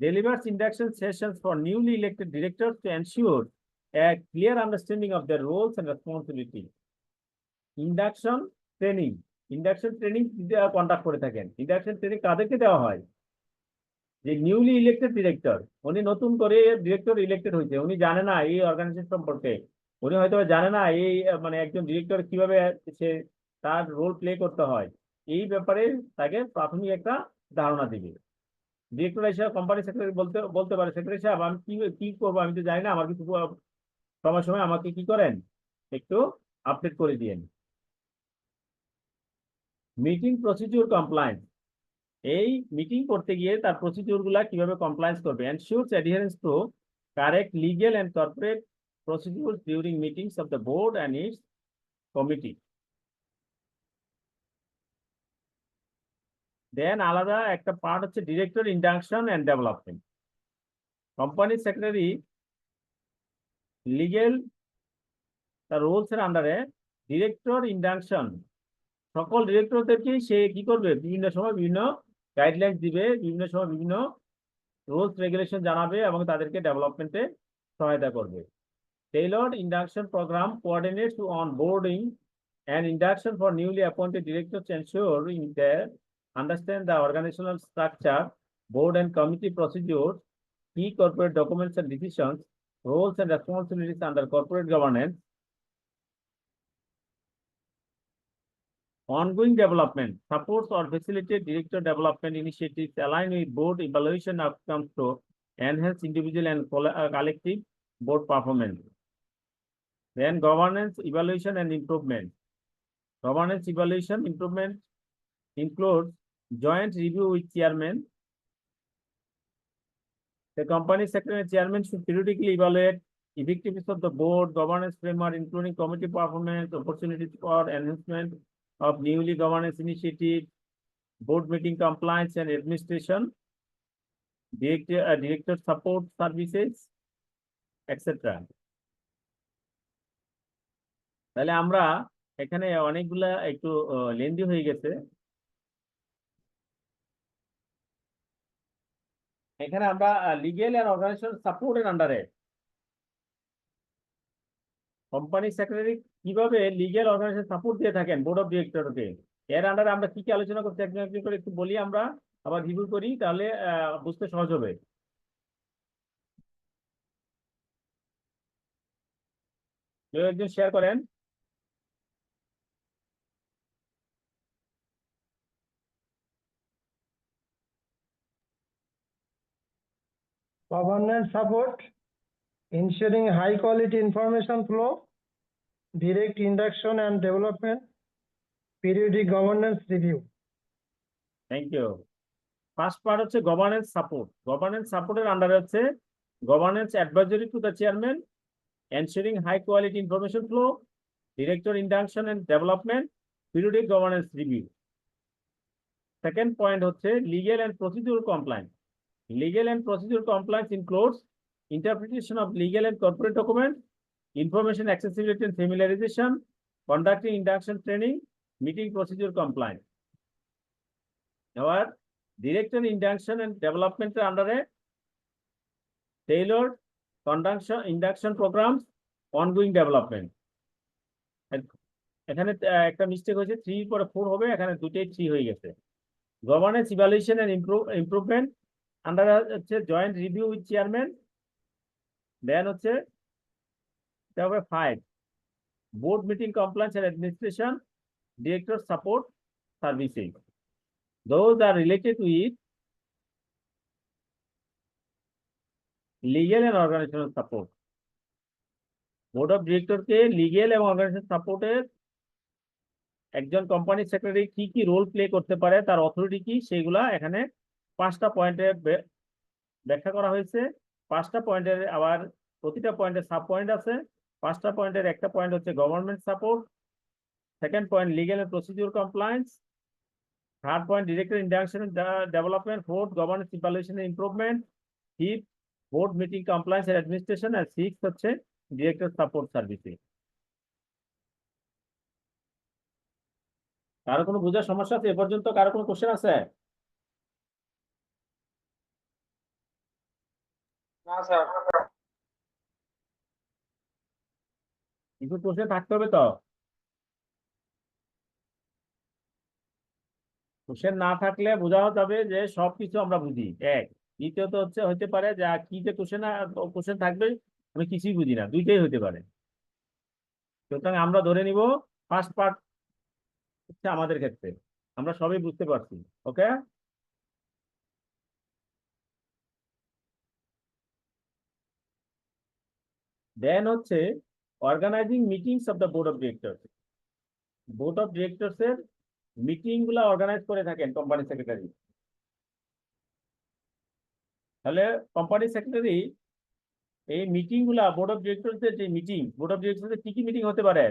delivers induction sessions for newly elected directors to ensure a clear understanding of their roles and responsibilities. Induction training conduct করে থাকেন। ইন্ডাকশন ট্রেনিং কাদেরকে দেওয়া হয়? যে নিউলি ইলেক্টেড ডিরেক্টর, উনি নতুন করে ডিরেক্টর ইলেক্টেড হয়েছে, উনি জানে না এই অর্গানাইজেশন সম্পর্কে, উনি হয়তো জানে না এই মানে একজন ডিরেক্টর কিভাবে সে তার রোল প্লে করতে হয়, এই ব্যাপারে তাকে প্রাথমিক একটা ধারণা দিবে। ডিরেক্টর হিসাবে কোম্পানি সেক্রেটারি বলতে পারে, সেক্রেটারি সাহেব আমি কি করবো আমি তো জানি না, আমার কিছু সময় সময় আমাকে কি করেন একটু আপডেট করে দিয়েন। মিটিং প্রসিডিউর কমপ্লায়েন্স, এই মিটিং করতে গিয়ে তার প্রসিডিউর গুলা কিভাবে কমপ্লায়েন্স করবে। Ensures adherence to correct legal and corporate procedures during meetings of the board and its committee. Then আলাদা একটা পার্ট হচ্ছে director induction and development. Company secretary legal তার রুলস এর আন্ডারে ডিরেক্টর ইন্ডাকশন, সকল ডিরেক্টরদেরকেই সে কি করবে, বিভিন্ন সময় বিভিন্ন গাইডলাইন দিবে, বিভিন্ন সময় বিভিন্ন রুলস রেগুলেশন জানাবে এবং তাদেরকে ডেভেলপমেন্টে সহায়তা করবে। Tailored induction program coordinates onboarding and induction for newly appointed directors to ensure they understand the organizational structure, board and committee procedures, key corporate documents and decisions, roles and responsibilities under corporate governance. Ongoing development supports or facilitates director development initiatives aligned with board evaluation outcomes to enhance individual and collective board performance. Then governance evaluation and improvement. Governance evaluation improvement includes joint review with chairman. The company secretary and chairman should periodically evaluate effectiveness of the board governance framework, including committee performance, opportunities for enhancement of newly governance initiatives, board meeting compliance and administration, director support services, etc. তাহলে আমরা এখানে অনেকগুলা একটু lengthy হয়ে গেছে। এখানে আমরা legal and organisation সাপোর্টের আন্ডারে কোম্পানি সেক্রেটারি কিভাবে লিগেল অর্গানাইজেশন সাপোর্ট দিয়ে থাকেন বোর্ড অফ ডিরেক্টরকে, এর আন্ডারে আমরা কি কি আলোচনা করছি একজন একজন করে একটু বলি, আমরা আবার রিভিউ করি, তাহলে বুঝতে সহজ হবে। কেউ একজন শেয়ার করেন। Governance support, ensuring high quality information flow, direct induction and development, periodic governance review. Thank you. First part হচ্ছে গভর্নেন্স সাপোর্ট। গভর্নেন্স সাপোর্টের আন্ডারে হচ্ছে governance advisory to the chairman, ensuring high quality information flow, director induction and development, periodic governance review. Second point হচ্ছে legal and procedure compliance. Legal and procedure compliance includes interpretation of legal and corporate documents, information accessibility and familiarization, conducting induction training, meeting procedure compliance. Our director induction and development under a tailored induction programs, ongoing development. এখানে একটা mistake হয়েছে, 3 পরে 4 হবে, এখানে দুটেই 3 হয়ে গেছে। Governance evaluation and improvement under হচ্ছে joint review with chairman. Then হচ্ছে 5 board meeting compliance and administration, director support servicing. Those are related with legal and organisational support. Board of ডিরেক্টরকে লিগেল এবং অর্গানাইজেশন সাপোর্টের একজন কোম্পানি সেক্রেটারি কি কি role play করতে পারে, তার অথরিটি কি, সেগুলা এখানে 5টা পয়েন্টে ব্যাখ্যা করা হয়েছে। 5টা পয়েন্টের আবার প্রতিটা পয়েন্টের সাব পয়েন্ট আছে। 5টা পয়েন্টের একটা পয়েন্ট হচ্ছে government support, second point legal and procedure compliance, third point director induction and development, fourth governance evaluation and improvement, fifth board meeting compliance and administration, আর সিক্সথ হচ্ছে ডিরেক্টর সাপোর্ট সার্ভিসিং। কারো কোনো বোঝার সমস্যা আছে এ পর্যন্ত? কারো কোনো কোশ্চেন আছে? না স্যার। কিন্তু কোশ্চেন থাকতে হবে তো। কোশ্চেন না থাকলে বোঝা যাবে যে সবকিছু আমরা বুঝি। এক, দ্বিতীয়ত হচ্ছে হতে পারে যে কি যে কোশ্চেন থাকবে আমি কিছুই বুঝি না, দুইটাই হতে পারে। সুতরাং আমরা ধরে নিব ফার্স্ট পার্ট হচ্ছে আমাদের ক্ষেত্রে আমরা সবই বুঝতে পারছি। ওকে। দেন হচ্ছে organizing meetings of the board of directors. Board of directors এর মিটিং গুলা অর্গানাইজ করে থাকেন কোম্পানি সেক্রেটারি। তাহলে কোম্পানি সেক্রেটারি এই মিটিং গুলা বোর্ড অফ ডিরেক্টরস এর যে মিটিং, বোর্ড অফ ডিরেক্টরস এর কি কি মিটিং হতে পারে?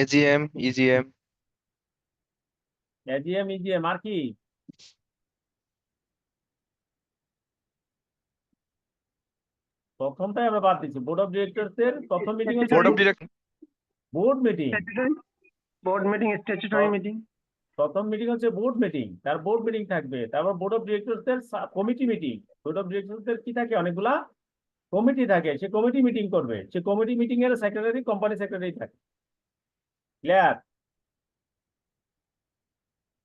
এজিএম, ইজিএম, এজিএম, ইজিএম, আর কি? প্রথমটাই আমরা বাদ দিচ্ছি। বোর্ড অফ ডিরেক্টরস এর প্রথম মিটিং হচ্ছে board of director, board meeting. Board meeting, statutory সব- মিটিং। প্রথম মিটিং হচ্ছে বোর্ড মিটিং, তার বোর্ড মিটিং থাকবে। তারপর বোর্ড অফ ডিরেক্টরস এর committee meeting. Board of directors এর কি থাকে? অনেকগুলা কমিটি থাকে, সে কমিটি মিটিং করবে। সে কমিটি মিটিং এর সেক্রেটারি কোম্পানি সেক্রেটারি থাকে। ক্লিয়ার?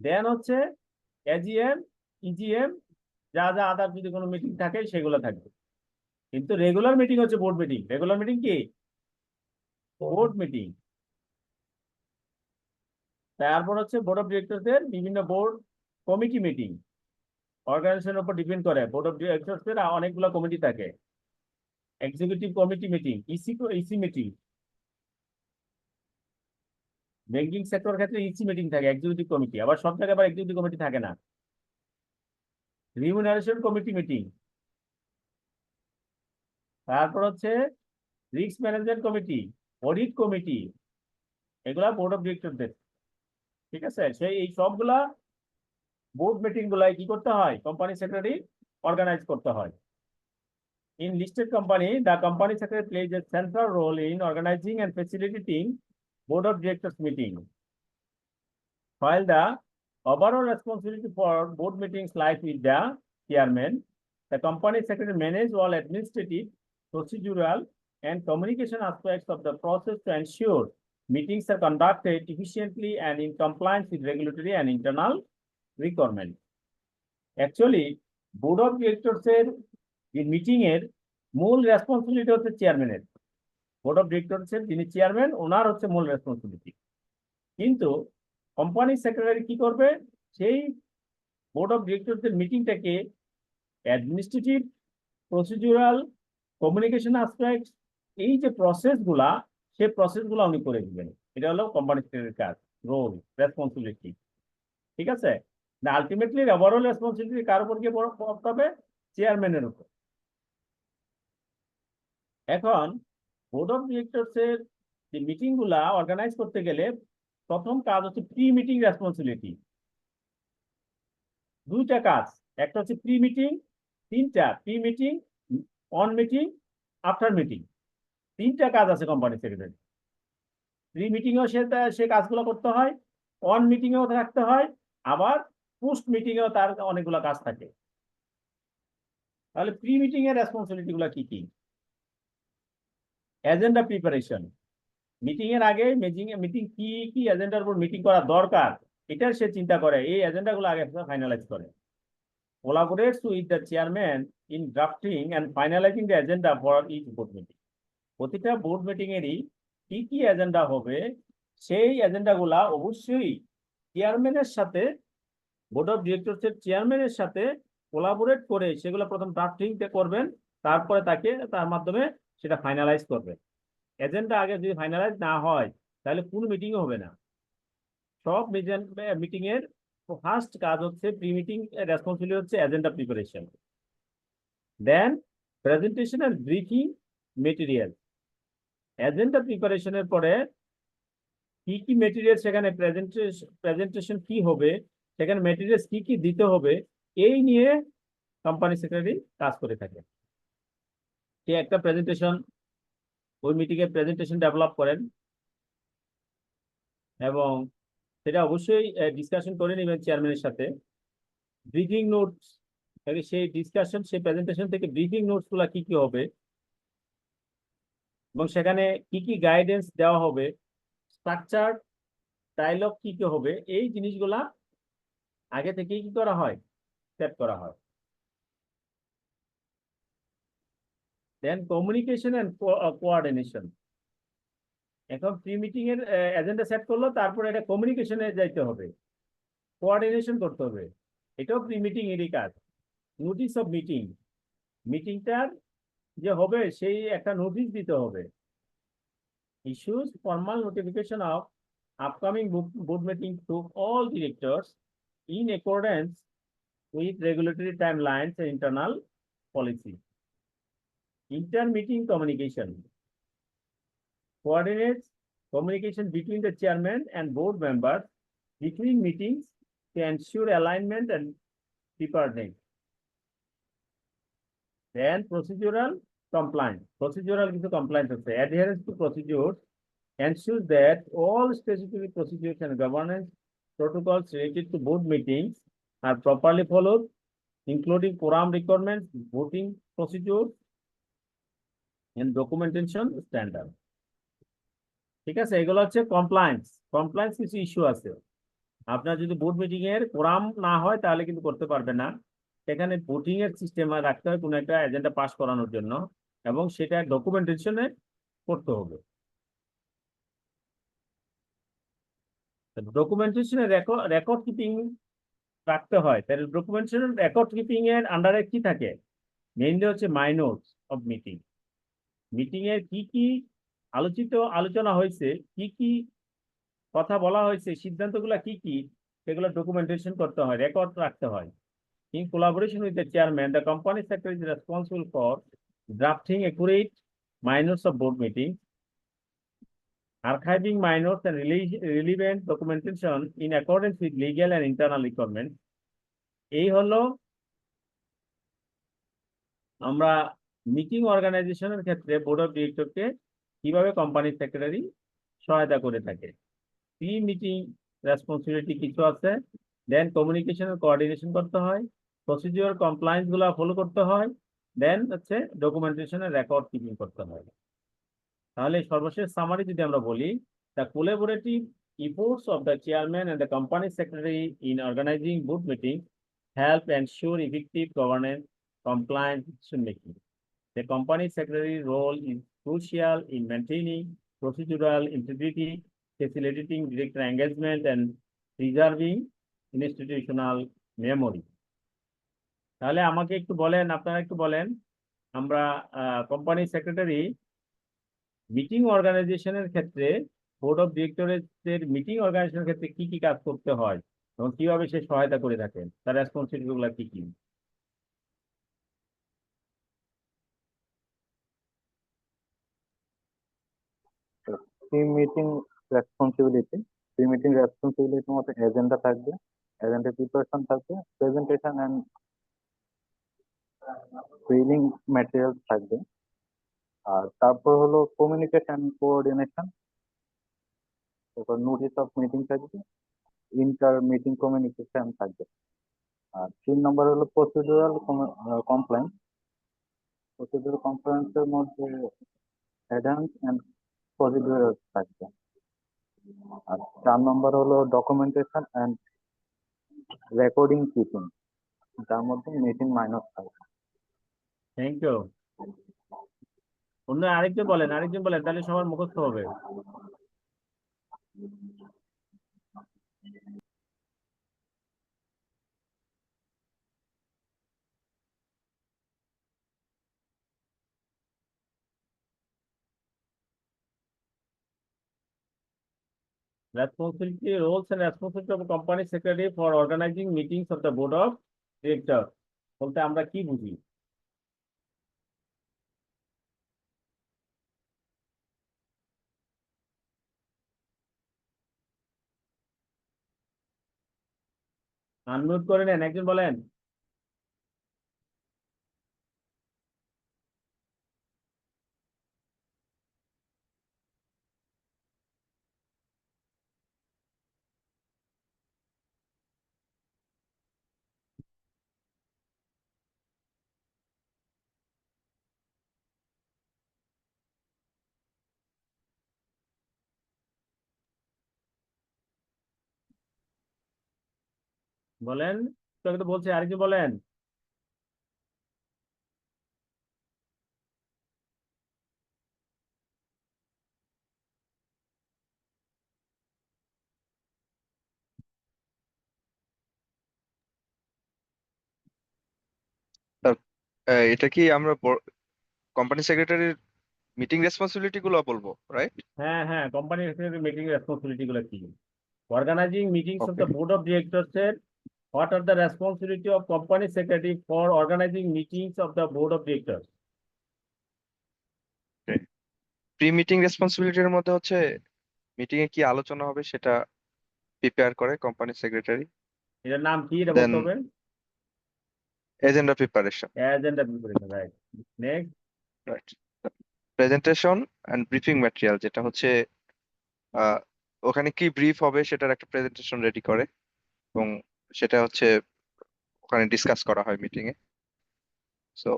দেন হচ্ছে এজিএম, ইজিএম, যা যা আদার যদি কোনো মিটিং থাকে সেগুলো থাকবে। কিন্তু রেগুলার মিটিং হচ্ছে বোর্ড মিটিং। রেগুলার মিটিং কি? Board meeting. তারপর হচ্ছে বোর্ড অফ ডিরেক্টরস এর বিভিন্ন বোর্ড কমিটি মিটিং। অর্গানাইজেশনের উপর ডিপেন্ড করে। বোর্ড অফ ডিরেক্টরস এর অনেকগুলো কমিটি থাকে। Executive committee meeting, EC meeting. Banking sector ক্ষেত্রে ইসি মিটিং থাকে, এক্সিকিউটিভ কমিটি। আবার সব জায়গায় আবার এক্সিকিউটিভ কমিটি থাকে না। Remuneration committee meeting. তারপর হচ্ছে risk management committee, audit committee, এগুলা বোর্ড অফ ডিরেক্টরদের। ঠিক আছে? সেই এই সবগুলা বোর্ড মিটিং গুলাই কি করতে হয়? কোম্পানি সেক্রেটারি অর্গানাইজ করতে হয়। In listed company, the company secretary plays a central role in organizing and facilitating board of directors meeting. While the overall responsibility for board meetings lies with the chairman, the company secretary manages all administrative, procedural, and communication aspects of the process to ensure meetings are conducted efficiently and in compliance with regulatory and internal requirements. Actually, board of directors meeting এর মূল responsibility হচ্ছে চেয়ারম্যানের। Board of directors এর যিনি chairman, ওনার হচ্ছে মূল responsibility. কিন্তু company secretary কি করবে? সেই বোর্ড অফ ডিরেক্টরস এর মিটিংটাকে অ্যাডমিনিস্ট্রেটিভ, প্রসিডিউরাল, কমিউনিকেশন অ্যাসপেক্ট, এই যে প্রসেসগুলা, সেই প্রসেসগুলো উনি করে দিবেন। এটা হলো কোম্পানি সেক্রেটারির কাজ, রোল, রেসপন্সিবিলিটি। ঠিক আছে? না, আলটিমেটলি ওভারঅল রেসপন্সিবিলিটি কার উপর গিয়ে পড়তে হবে? চেয়ারম্যানের উপর। এখন বোর্ড অফ ডিরেক্টরস এর যে মিটিং গুলা অর্গানাইজ করতে গেলে প্রথম কাজ হচ্ছে প্রি মিটিং রেসপন্সিবিলিটি। দুইটা কাজ, একটা হচ্ছে প্রি মিটিং, তিনটা pre meeting, on meeting, after meeting. তিনটা কাজ আছে কোম্পানি সেক্রেটারি। প্রি মিটিংয়েও সে কাজগুলো করতে হয়, অন মিটিংয়েও থাকতে হয়, আবার পোস্ট মিটিংয়েও তার অনেকগুলো কাজ থাকে। তাহলে প্রি মিটিং এর রেসপন্সিবিলিটি গুলা কি কি? Agenda preparation. মিটিং এর আগে মিটিং কি কি এজেন্ডার উপর মিটিং করা দরকার, এটার সে চিন্তা করে, এই এজেন্ডা গুলো আগে ফাইনালাইজ করে। Collaborates with the chairman in drafting and finalizing the agenda for each board meeting. প্রতিটা বোর্ড মিটিং এরই কি কি এজেন্ডা হবে, সেই এজেন্ডা গুলা অবশ্যই চেয়ারম্যানের সাথে, বোর্ড অফ ডিরেক্টরস এর চেয়ারম্যানের সাথে কোলাবোরেট করে সেগুলো প্রথম ড্রাফটিং করবেন, তারপরে তার মাধ্যমে সেটা ফাইনালাইজ করবেন। এজেন্ডা আগে যদি ফাইনালাইজ না হয় তাহলে কোনো মিটিংও হবে না। সব মিটিং এর ফার্স্ট কাজ হচ্ছে, প্রি মিটিং রেসপন্সিবিলিটি হচ্ছে agenda preparation, then presentation and briefing material. Agenda প্রিপারেশনের পরে কি কি মেটেরিয়াল, সেখানে প্রেজেন্টেশন কি হবে, সেখানে মেটেরিয়ালস কি কি দিতে হবে, এই নিয়ে কোম্পানি সেক্রেটারি কাজ করে থাকে। সে একটা প্রেজেন্টেশন, ওই মিটিং এর প্রেজেন্টেশন ডেভেলপ করেন এবং সেটা অবশ্যই ডিসকাশন করে নেবেন চেয়ারম্যানের সাথে। ব্রিফিং নোটস, সেই ডিসকাশন, সেই প্রেজেন্টেশন থেকে ব্রিফিং নোটস গুলা কি কি হবে এবং সেখানে কি কি গাইডেন্স দেওয়া হবে, স্ট্রাকচার ডায়লগ কি কি হবে, এই জিনিসগুলা আগে থেকেই কি করা হয়? সেট করা হয়। দেন কমিউনিকেশন এন্ড কোঅর্ডিনেশন। এখন প্রি মিটিং এর এজেন্ডা সেট করলো, তারপরে এটা কমিউনিকেশনে যাইতে হবে, কোঅর্ডিনেশন করতে হবে। এটাও প্রি মিটিং এরই কাজ। নোটিশ অফ মিটিং, মিটিংটার যে হবে সেই একটা নোটিশ দিতে হবে। Issues formal notification off upcoming board meeting to all directors in accordance with regulatory timelines and internal policy. Inter-meeting communication coordinates communication between the chairman and board members between meetings to ensure alignment and preparedness. Then procedural compliance. Procedural কিছু compliance আছে। Adherence to procedures ensures that all statutory procedures and governance protocols related to board meetings are properly followed, including quorum requirements, voting procedures, and documentation standard. ঠিক আছে, এগুলো হচ্ছে compliance. Compliance কিছু issue আছে। আপনার যদি বোর্ড মিটিং এর quorum না হয় তাহলে কিন্তু করতে পারবে না। সেখানে ভোটিং এর সিস্টেম রাখতে হয় কোনো একটা এজেন্ডা পাস করানোর জন্য, এবং সেটা ডকুমেন্টেশনে করতে হবে। ডকুমেন্টেশনে রেকর্ড কিপিং রাখতে হয়। তাহলে ডকুমেন্টেশন রেকর্ড কিপিং এর আন্ডারে কি থাকে? মেইনলি হচ্ছে মাইনোটস অফ মিটিং। মিটিং এর কি কি আলোচনা হয়েছে, কি কি কথা বলা হয়েছে, সিদ্ধান্তগুলো কি কি, সেগুলো ডকুমেন্টেশন করতে হয়, রেকর্ড রাখতে হয়। In collaboration with the chairman, the company secretary is responsible for drafting accurate minutes of board meetings, archiving minutes and relevant documentation in accordance with legal and internal requirements. এই হলো আমরা meeting অর্গানাইজেশনের ক্ষেত্রে board of ডিরেক্টরকে কিভাবে company secretary সহায়তা করে থাকে। Pre meeting responsibility কিছু আছে, দেন কমিউনিকেশনের কোঅর্ডিনেশন করতে হয়, প্রসিডিওর কমপ্লায়েন্স গুলা ফলো করতে হয়, দেন হচ্ছে ডকুমেন্টেশনের রেকর্ড কিপিং করতে হয়। তাহলে সর্বশেষ সামারি যদি আমরা বলি, the collaborative efforts of the chairman and the company secretary in organizing board meetings help ensure effective governance, compliance, decision making. The company secretary role is crucial in maintaining procedural integrity, facilitating director engagement, and preserving institutional memory. তাহলে আমাকে একটু বলেন, আপনারা একটু বলেন, আমরা company secretary meeting অর্গানাইজেশনের ক্ষেত্রে, বোর্ড অফ ডিরেক্টরের মিটিং অর্গানাইজেশনের ক্ষেত্রে কি কি কাজ করতে হয় এবং কিভাবে সে সহায়তা করে থাকেন, তার রেসপন্সিবিলিটি গুলো কি কি? প্রি-মিটিং রেসপন্সিবিলিটি মতো এজেন্ডা থাকবে, এজেন্ডা প্রিপারেশন থাকবে, প্রেজেন্টেশন এন্ড ফিলিং ম্যাটেরিয়াল থাকবে। আর তারপর হলো কমিউনিকেশন কোঅর্ডিনেশন, তারপর নোটিশ অফ মিটিং থাকবে, ইন্টার মিটিং কমিউনিকেশন থাকবে। আর 3 নম্বর হলো প্রসিডিউরাল কমপ্লায়েন্স। প্রসিডিউরাল কমপ্লায়েন্সের মধ্যে অ্যাডান্স এন্ড প্রসিডিউরাল থাকবে। আর 4 নম্বর হলো ডকুমেন্টেশন এন্ড রেকর্ডিং কিপিং, যার মধ্যে মিটিং মাইনর থাকবে। Thank you. অন্য আরেকজন বলেন, তাহলে সবার মুখস্থ হবে। Responsibility, roles and responsibility of a company secretary for organizing meetings of the board of directors বলতে আমরা কি বুঝি? আনমিউট করে নেন, একজন বলেন। বলেন, তোকে তো বলছি, আরেকজন বলেন। এটা কি আমরা কোম্পানি সেক্রেটারির মিটিং রেসপন্সিবিলিটি গুলো বলবো, রাইট? হ্যাঁ হ্যাঁ, কোম্পানি মিটিং রেসপন্সিবিলিটি গুলো কি? Organizing meetings of okay. The board of directors এর what are the responsibility of company secretary for organizing meetings of the board of directors? Pre meeting রেসপন্সিবিলিটির মধ্যে হচ্ছে মিটিং এ কি আলোচনা হবে সেটা প্রিপেয়ার করে কোম্পানি সেক্রেটারি। এটার নাম কি, এটা দেন বলতে হবে। Agenda preparation, agenda preparation, right. Next, right. Presentation and briefing material, যেটা হচ্ছে আহ, ওখানে কি ব্রিফ হবে সেটার একটা প্রেজেন্টেশন রেডি করে এবং সেটা হচ্ছে ওখানে ডিসকাস করা হয় মিটিং এ। সো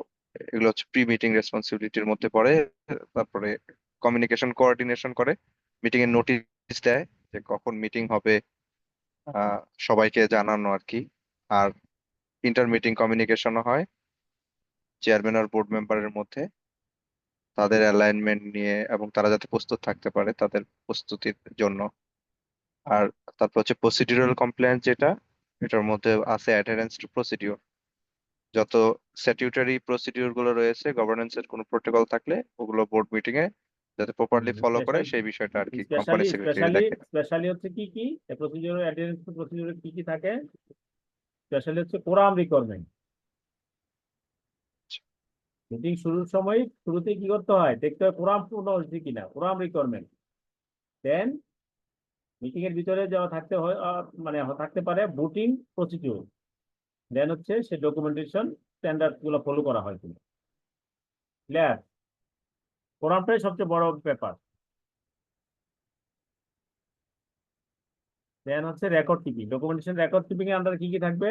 এগুলো হচ্ছে প্রি মিটিং রেসপন্সিবিলিটির মধ্যে পড়ে। তারপরে কমিউনিকেশন কোঅর্ডিনেশন করে, মিটিং এর নোটিশ দেয় যে কখন মিটিং হবে, সবাইকে জানানো আর কি। আর ইন্টার মিটিং কমিউনিকেশনও হয় চেয়ারম্যান আর বোর্ড মেম্বারের মধ্যে, তাদের অ্যালাইনমেন্ট নিয়ে এবং তারা যাতে প্রস্তুত থাকতে পারে তাদের প্রস্তুতির জন্য। আর তারপর হচ্ছে প্রসিডিউরাল কমপ্লায়েন্স, যেটা এটার মধ্যে আছে অ্যাডারেন্স টু প্রসিডিউর। যত স্ট্যাটিউটারি প্রসিডিউর গুলো রয়েছে, গভর্নেন্সের কোনো প্রোটোকল থাকলে ওগুলো বোর্ড মিটিং এ যাতে প্রপারলি ফলো করে সেই বিষয়টা আর কি কোম্পানি সেক্রেটারি দেখে। স্পেশালি হচ্ছে কি কি প্রসিডিউর, অ্যাডারেন্স টু প্রসিডিউরে কি কি থাকে? স্পেশালি হচ্ছে কোরাম রিকোয়ারমেন্ট। মিটিং শুরুর সময় শুরুতে কি করতে হয়, দেখতে হয় কোরাম পূর্ণ হচ্ছে কিনা, কোরাম রিকোয়ারমেন্ট। দেন মিটিং এর ভিতরে যারা থাকতে হয় মানে থাকতে পারে ভোটিং প্রসিডিউর। দেন হচ্ছে সে ডকুমেন্টেশন স্ট্যান্ডার্ড গুলো ফলো করা হয় কিনা। ক্লিয়ার? কোরামটাই সবচেয়ে বড় ব্যাপার। দেন হচ্ছে record keeping, documentation record keeping এর আন্ডারে কি কি থাকবে?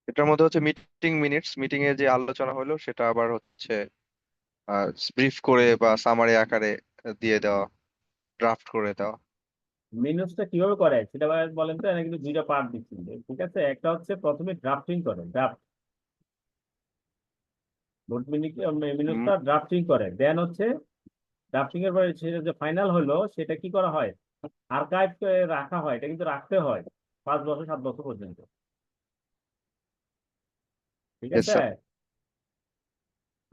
এটার মধ্যে হচ্ছে মিটিং মিনিটস, মিটিং এ যে আলোচনা হলো সেটা আবার হচ্ছে ব্রিফ করে বা সামারি আকারে দিয়ে দেওয়া, ড্রাফট করে দেওয়া। মিনিটসটা কিভাবে করে সেটা বলেন তো। এখানে কিন্তু দুইটা পার্ট দিচ্ছি, ঠিক আছে। একটা হচ্ছে প্রথমে ড্রাফটিং করে, ড্রাফট হুম, মিনিটসটা ড্রাফটিং করে। দেন হচ্ছে ড্রাফটিং এর পরে সেটা যে ফাইনাল হলো সেটা কি করা হয়, আর্কাইভ রাখা হয়। এটা কিন্তু রাখতে হয় 5 বছর 7 বছর পর্যন্ত, ঠিক ইয়েস আছে। স্যার।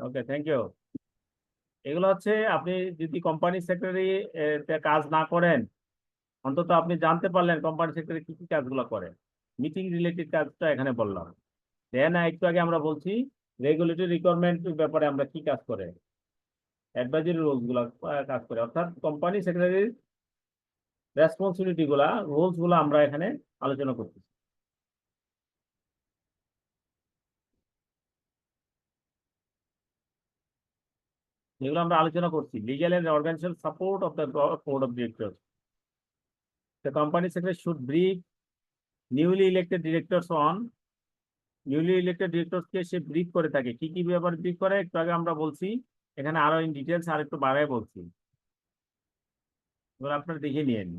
Okay, thank you. এগুলো হচ্ছে আপনি যদি কোম্পানি সেক্রেটারি কাজ না করেন, অন্তত আপনি জানতে পারলেন কোম্পানি সেক্রেটারি কি কি কাজগুলো করে। মিটিং রিলেটেড কাজটা এখানে বললাম। দেন একটু আগে আমরা বলছি রেগুলেটরি রিকোয়ারমেন্ট ব্যাপারে আমরা কি কাজ করে, অ্যাডভাইজারি রোলস গুলা কাজ করে। অর্থাৎ কোম্পানি সেক্রেটারির রেসপন্সিবিলিটি গুলা, রোলস গুলা আমরা এখানে আলোচনা করতেছি। যেগুলো আমরা আলোচনা করছি, legal and organisational support of the board of directors. The company secretary should brief newly elected directors on, newly elected ডিরেক্টরকে সে ব্রিফ করে থাকে। কি কি ব্যাপারে ব্রিফ করে একটু আগে আমরা বলছি, এখানে আরো ইন ডিটেলস আর একটু বাড়ায় বলছি, এবার আপনারা দেখে নিন।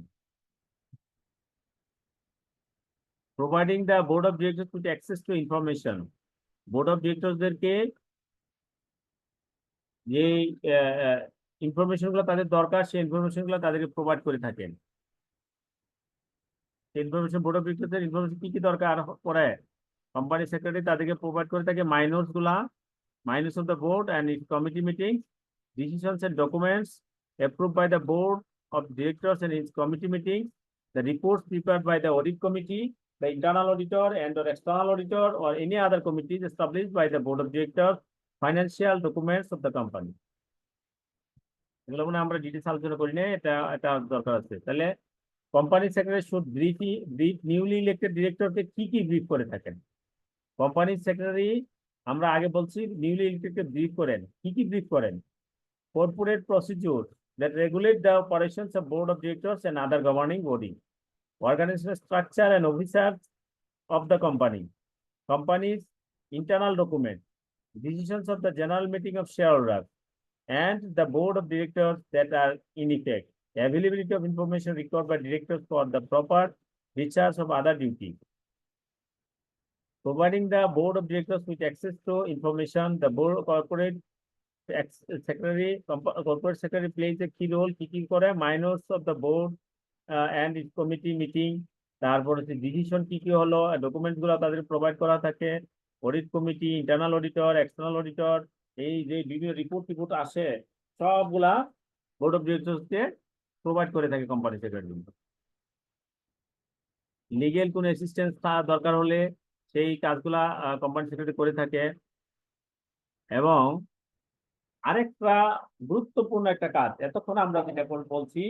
Providing the board of directors with access to information, board of ডিরেক্টরসদেরকে যে ইনফরমেশন গুলো তাদের দরকার সেই ইনফরমেশন গুলো তাদেরকে প্রোভাইড করে থাকেন। ইনফরমেশন, বোর্ড অফ ডিরেক্টরদের ইনফরমেশন কি কি দরকার পড়ে, কোম্পানি সেক্রেটারি তাদেরকে প্রোভাইড করে থাকে মাইনস গুলা, minutes of the board and its committee meetings, decisions and documents approved by the board of directors and its committee meetings, the reports prepared by the audit committee, the internal auditor and or external auditor or any other committees established by the board of directors, financial documents of the company. এগুলো মানে আমরা details আলোচনা করি না, এটা দরকার আছে। তাহলে company secretary should brief newly elected ডিরেক্টরকে কি কি ব্রিফ করে থাকেন। কোম্পানি সেক্রেটারি আমরা আগে বলছি নিউলি ইলেক্টেডকে ব্রিফ করেন। কি কি ব্রিফ করেন? Corporate procedure that regulate the operations of board of directors and other governing body, organizational structure and officers of the company, company's internal document, decisions of the general meeting of shareholders and the board of directors that are in effect, availability of information required by directors for the proper discharge of other duties. Providing the board of directors with access to information, the board corporate corporate secretary plays a key role, কি কি করে, minutes of the board and its committee meeting, তারপর হচ্ছে decision কি কি হলো, document গুলো তাদের প্রোভাইড করা থাকে, audit committee, internal auditor, external auditor, এই যে বিভিন্ন রিপোর্ট আসে সবগুলা বোর্ড অফ ডিরেক্টরসকে প্রোভাইড করে থাকে কোম্পানি সেক্রেটারি। লিগেল কোনো অ্যাসিস্ট্যান্স দরকার হলে সেই কাজগুলা কোম্পানি সেক্রেটারি করে থাকে। এবং আরেকটা গুরুত্বপূর্ণ একটা কাজ এতক্ষণ আমরা যেটা বলছি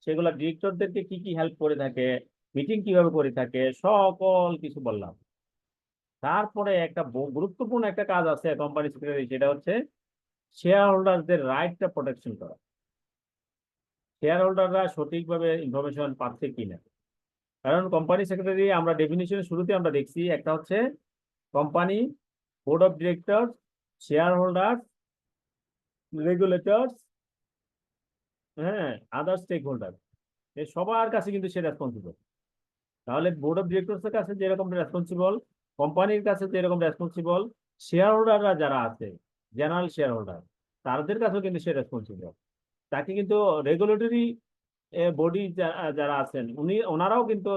সেগুলো ডিরেক্টরদেরকে কি কি হেল্প করে থাকে, মিটিং কিভাবে করে থাকে, সকল কিছু বললাম। তারপরে একটা গুরুত্বপূর্ণ একটা কাজ আছে কোম্পানি সেক্রেটারি, সেটা হচ্ছে শেয়ার হোল্ডারদের রাইটটা প্রোটেকশন করা। শেয়ার হোল্ডাররা সঠিকভাবে ইনফরমেশন পাচ্ছে কিনা। কারণ কোম্পানি সেক্রেটারি আমরা ডেফিনিশনের শুরুতে আমরা দেখছি একটা হচ্ছে company, board of director, shareholder, regulators, হ্যাঁ, আদার স্টেক হোল্ডার, এই সবার কাছে কিন্তু সে রেসপন্সিবল। তাহলে বোর্ড অফ ডিরেক্টরস এর কাছে যেরকম রেসপন্সিবল, কোম্পানির কাছে যেরকম রেসপন্সিবল, শেয়ার হোল্ডাররা যারা আছে, জেনারেল শেয়ার হোল্ডার, তাদের কাছেও কিন্তু সে রেসপন্সিবল। তাকে কিন্তু রেগুলেটরি বডি যারা আছেন ওনারাও কিন্তু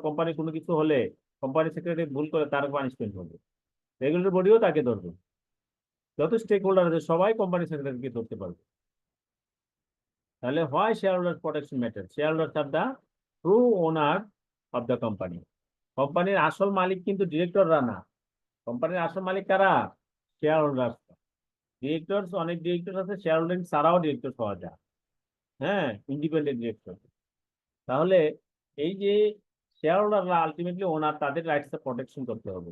কোম্পানি কোনো কিছু হলে, কোম্পানি সেক্রেটারি ভুল করে তার পানিশমেন্ট হবে, রেগুলেটরি বডিও তাকে ধরবে। যত স্টেক হোল্ডার আছে সবাই কোম্পানি সেক্রেটারিকে ধরতে পারবে। তাহলে হয় share holder protection matter, share holder are the true owner of the company. কোম্পানির আসল মালিক কিন্তু ডিরেক্টররা না, কোম্পানির আসল মালিক কারা? Share holder. ডিরেক্টর, অনেক ডিরেক্টর আছে শেয়ার হোল্ডিং ছাড়াও ডিরেক্টর পাওয়া যায়, হ্যাঁ, ইন্ডিপেন্ডেন্ট ডিরেক্টর। তাহলে এই যে শেয়ার হোল্ডাররা আলটিমেটলি ওনার, তাদের রাইটস প্রোটেকশন করতে হবে।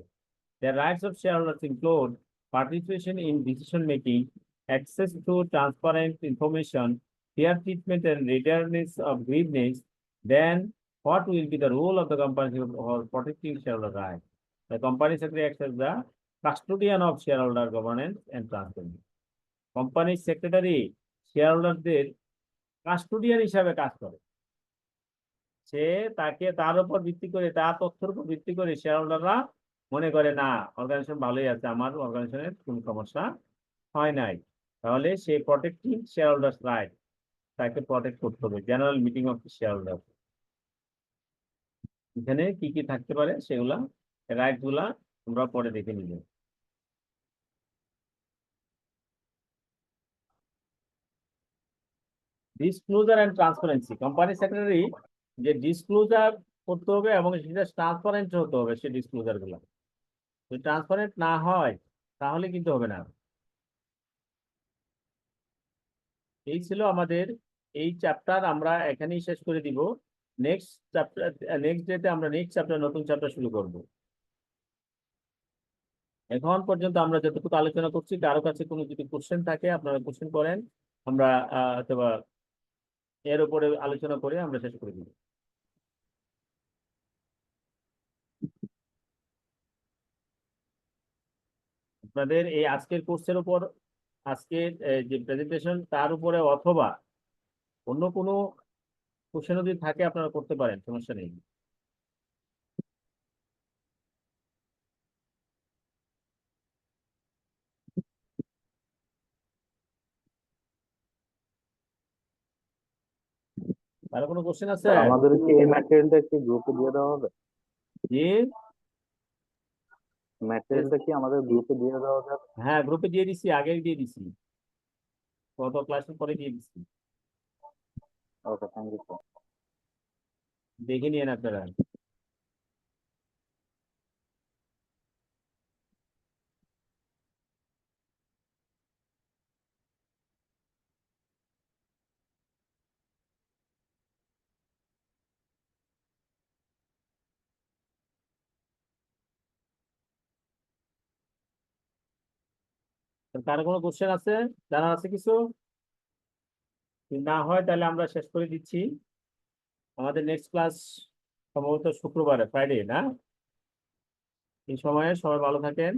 The rights of shareholders include participation in decision making, access to transparent information, fair treatment and readiness of grievance. Then what will be the role of the company for protecting shareholder rights? The company secretary acts as the custodian of shareholder governance and transparency. Company secretary shareholderদের custodian হিসাবে কাজ করে। সে তার উপর ভিত্তি করে, তার তথ্যের উপর ভিত্তি করে শেয়ার হোল্ডাররা মনে করে না অর্গানাইজেশন ভালোই আছে, আমার অর্গানাইজেশনের কোনো সমস্যা হয় নাই, তাহলে সে প্রটেক্টিং শেয়ার হোল্ডার্স রাইট, তাকে প্রটেক্ট করতে হবে। General meeting of share holder, এখানে কি কি থাকতে পারে সেগুলা রাইট গুলা আমরা পরে দেখে নিব। Disclosure and transparency, company secretary যে ডিসক্লোজার করতে হবে এবং সেটা ট্রান্সপারেন্ট হতে হবে, সেই ডিসক্লোজার গুলা যদি ট্রান্সপারেন্ট না হয় তাহলে কিন্তু হবে না। এই ছিল আমাদের এই চ্যাপ্টার, আমরা এখানেই শেষ করে দিব। নেক্সট চ্যাপ্টার, নেক্সট ডেতে আমরা নেক্সট চ্যাপ্টার, নতুন চ্যাপ্টার শুরু করব। এখন পর্যন্ত আমরা যতটুকু আলোচনা করছি, কারো কাছে কোনো যদি কোশ্চেন থাকে আপনারা কোশ্চেন করেন, আমরা অথবা এর উপরে আলোচনা করে আমরা শেষ করে দিব। আপনাদের এই আজকের কোর্সের উপর, আজকের যে প্রেজেন্টেশন তার উপরে অথবা অন্য কোনো কোশ্চেন যদি থাকে আপনারা করতে পারেন, সমস্যা নেই। কারো কোনো কোশ্চেন আছে? আমাদের কি এই ম্যাটেরিয়ালটা কি গ্রুপে দিয়ে দেওয়া হবে? জি, ম্যাটেরিয়ালটা কি আমাদের গ্রুপে দিয়ে দেওয়া যাবে? হ্যাঁ, গ্রুপে দিয়ে দিছি, আগে দিয়ে দিছি, গত ক্লাসের পরে দিয়ে দিছি। ওকে, থ্যাংক ইউ স্যার। দেখে নিয়েন আপনারা। কারো কোনো কোশ্চেন আছে, জানার আছে কিছু? যদি না হয় তাহলে আমরা শেষ করে দিচ্ছি। আমাদের নেক্সট ক্লাস সম্ভবত শুক্রবারে, ফ্রাইডে না? এই সময়ে সবাই ভালো থাকেন,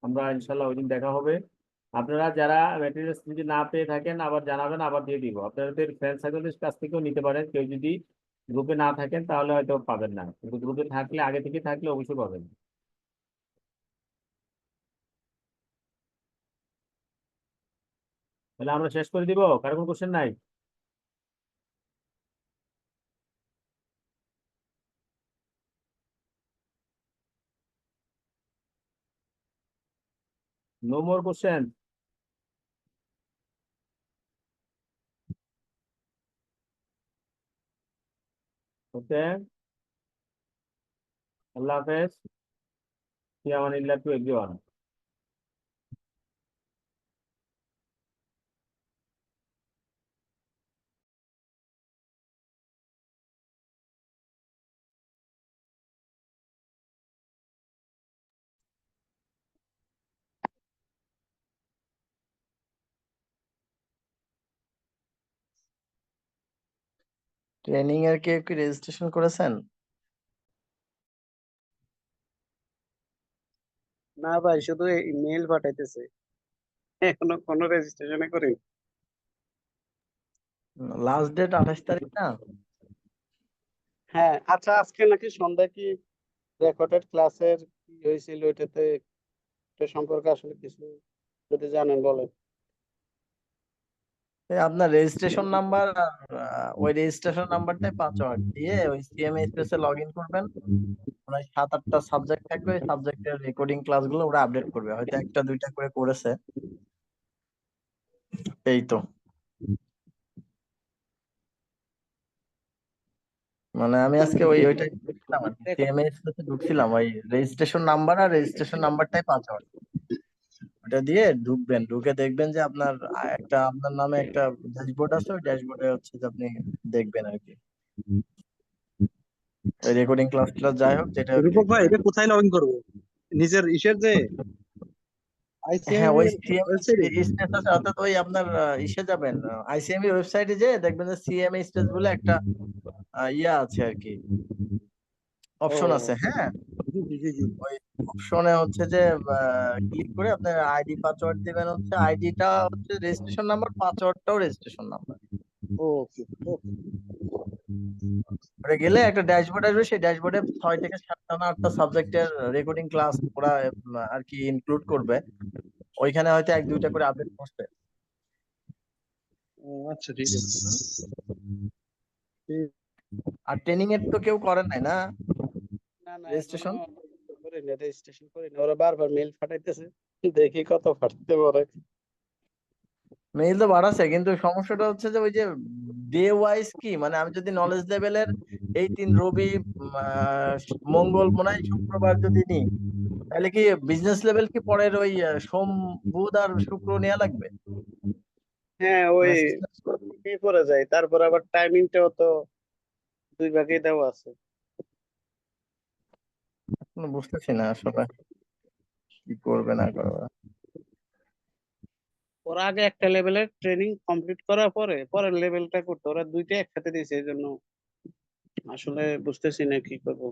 আমরা ইনশাল্লাহ ওই দিন দেখা হবে। আপনারা যারা ম্যাটেরিয়ালস যদি না পেয়ে থাকেন আবার জানাবেন, আবার দিয়ে দিব। আপনাদের ফ্রেন্ড সার্কেলের কাছ থেকেও নিতে পারেন, কেউ যদি গ্রুপে না থাকেন তাহলে হয়তো পাবেন না, কিন্তু গ্রুপে থাকলে, আগে থেকে থাকলে অবশ্যই পাবেন। তাহলে আমরা শেষ করে দিব, কারো কোনো কোশ্চেন নাই? No more question. Okay. Allah Hafiz. Fi amanillah to everyone. Training এর কেউ কি রেজিস্ট্রেশন করেছেন? না ভাই, শুধু মেইল পাঠাইতেছে, এখনো কোনো রেজিস্ট্রেশনে করি। লাস্ট ডেট 28 তারিখ না? হ্যাঁ, আচ্ছা, আজকে নাকি সন্ধ্যায় কি রেকর্ডেড ক্লাসের কি হয়েছিল, এটা সম্পর্কে আসলে কিছু যদি জানেন বলেন। আপনার রেজিস্ট্রেশন নাম্বার আর ওই রেজিস্ট্রেশন নাম্বারটাই পাসওয়ার্ড দিয়ে ওই সিএমএ স্পেসে লগ ইন করবেন। মানে 7-8টা সাবজেক্ট থাকবে, ওই সাবজেক্টের রেকর্ডিং ক্লাসগুলো ওরা আপডেট করবে, হয়তো 1-2টা করে করেছে। এই তো, মানে আমি আজকে ওইটাই ঢুকছিলাম আর কি, সিএমএ স্পেসে ঢুকছিলাম, ওই রেজিস্ট্রেশন নাম্বার আর রেজিস্ট্রেশন নাম্বারটাই পাসওয়ার্ড। ওটা দিয়ে ঢুকবেন, ঢুকে দেখবেন যে আপনার আপনার নামে একটা ড্যাশবোর্ড আছে, ওই ড্যাশবোর্ডে হচ্ছে যে আপনি দেখবেন আর কি ওই রেকর্ডিং ক্লাস যাই হোক যেটা রূপক ভাই, এটা কোথায় লগ ইন করবো? নিজের ইসের যে হ্যাঁ, ওই আইসিএম সিএমএ স্পেস আছে, অর্থাৎ ওই আপনার ইসে যাবেন, আইসিএমই ওয়েবসাইটে যে দেখবেন যে সিএমএ স্পেস বলে একটা ইয়া আছে আর কি, অপশন আছে। হ্যাঁ, জি জি জি জি। ওই অপশনে হচ্ছে যে ক্লিক করে আপনার আইডি পাসওয়ার্ড দিবেন, হচ্ছে আইডিটা হচ্ছে রেজিস্ট্রেশন নাম্বার, পাসওয়ার্ডটাও রেজিস্ট্রেশন নাম্বার। ওকে ওকে। ওটা গেলে একটা ড্যাশবোর্ড আসবে, সেই ড্যাশবোর্ডে 6 থেকে 7টা না 8টা সাবজেক্টের রেকর্ডিং ক্লাস ওরা আর কি ইনক্লুড করবে, ওইখানে হয়তো 1-2টা করে আপডেট করছে। আচ্ছা, ঠিক আছে। আর ট্রেনিং এর তো কেউ করেন নাই না না না, রেজিস্ট্রেশন? রেজিস্ট্রেশন করিনি, ওরা বারবার মেইল পাঠাইতেছে, দেখি কত পাঠাতে পারে। মেইল তো বাড়াচ্ছে, কিন্তু সমস্যাটা হচ্ছে যে ওই যে ডে ওয়াইজ কি, মানে আমি যদি নলেজ লেভেলের এই 3 রবি মঙ্গল মনে হয় শুক্রবার যদি নিই, তাহলে কি বিজনেস লেভেল কি পরের ওই সোম বুধ আর শুক্র নেওয়া লাগবে? হ্যাঁ, ওই কি করে যায়, তারপর আবার টাইমিংটাও তো 2 ভাগেই দেওয়া আছে। বুঝতেছি না আসলে কি করবে না করবে। ওরা আগে একটা লেভেলের ট্রেনিং কমপ্লিট করার পরে পরের লেভেলটা করতে, ওরা দুইটা একসাথে দিয়েছে, এই জন্য আসলে বুঝতেছি না কি করবো।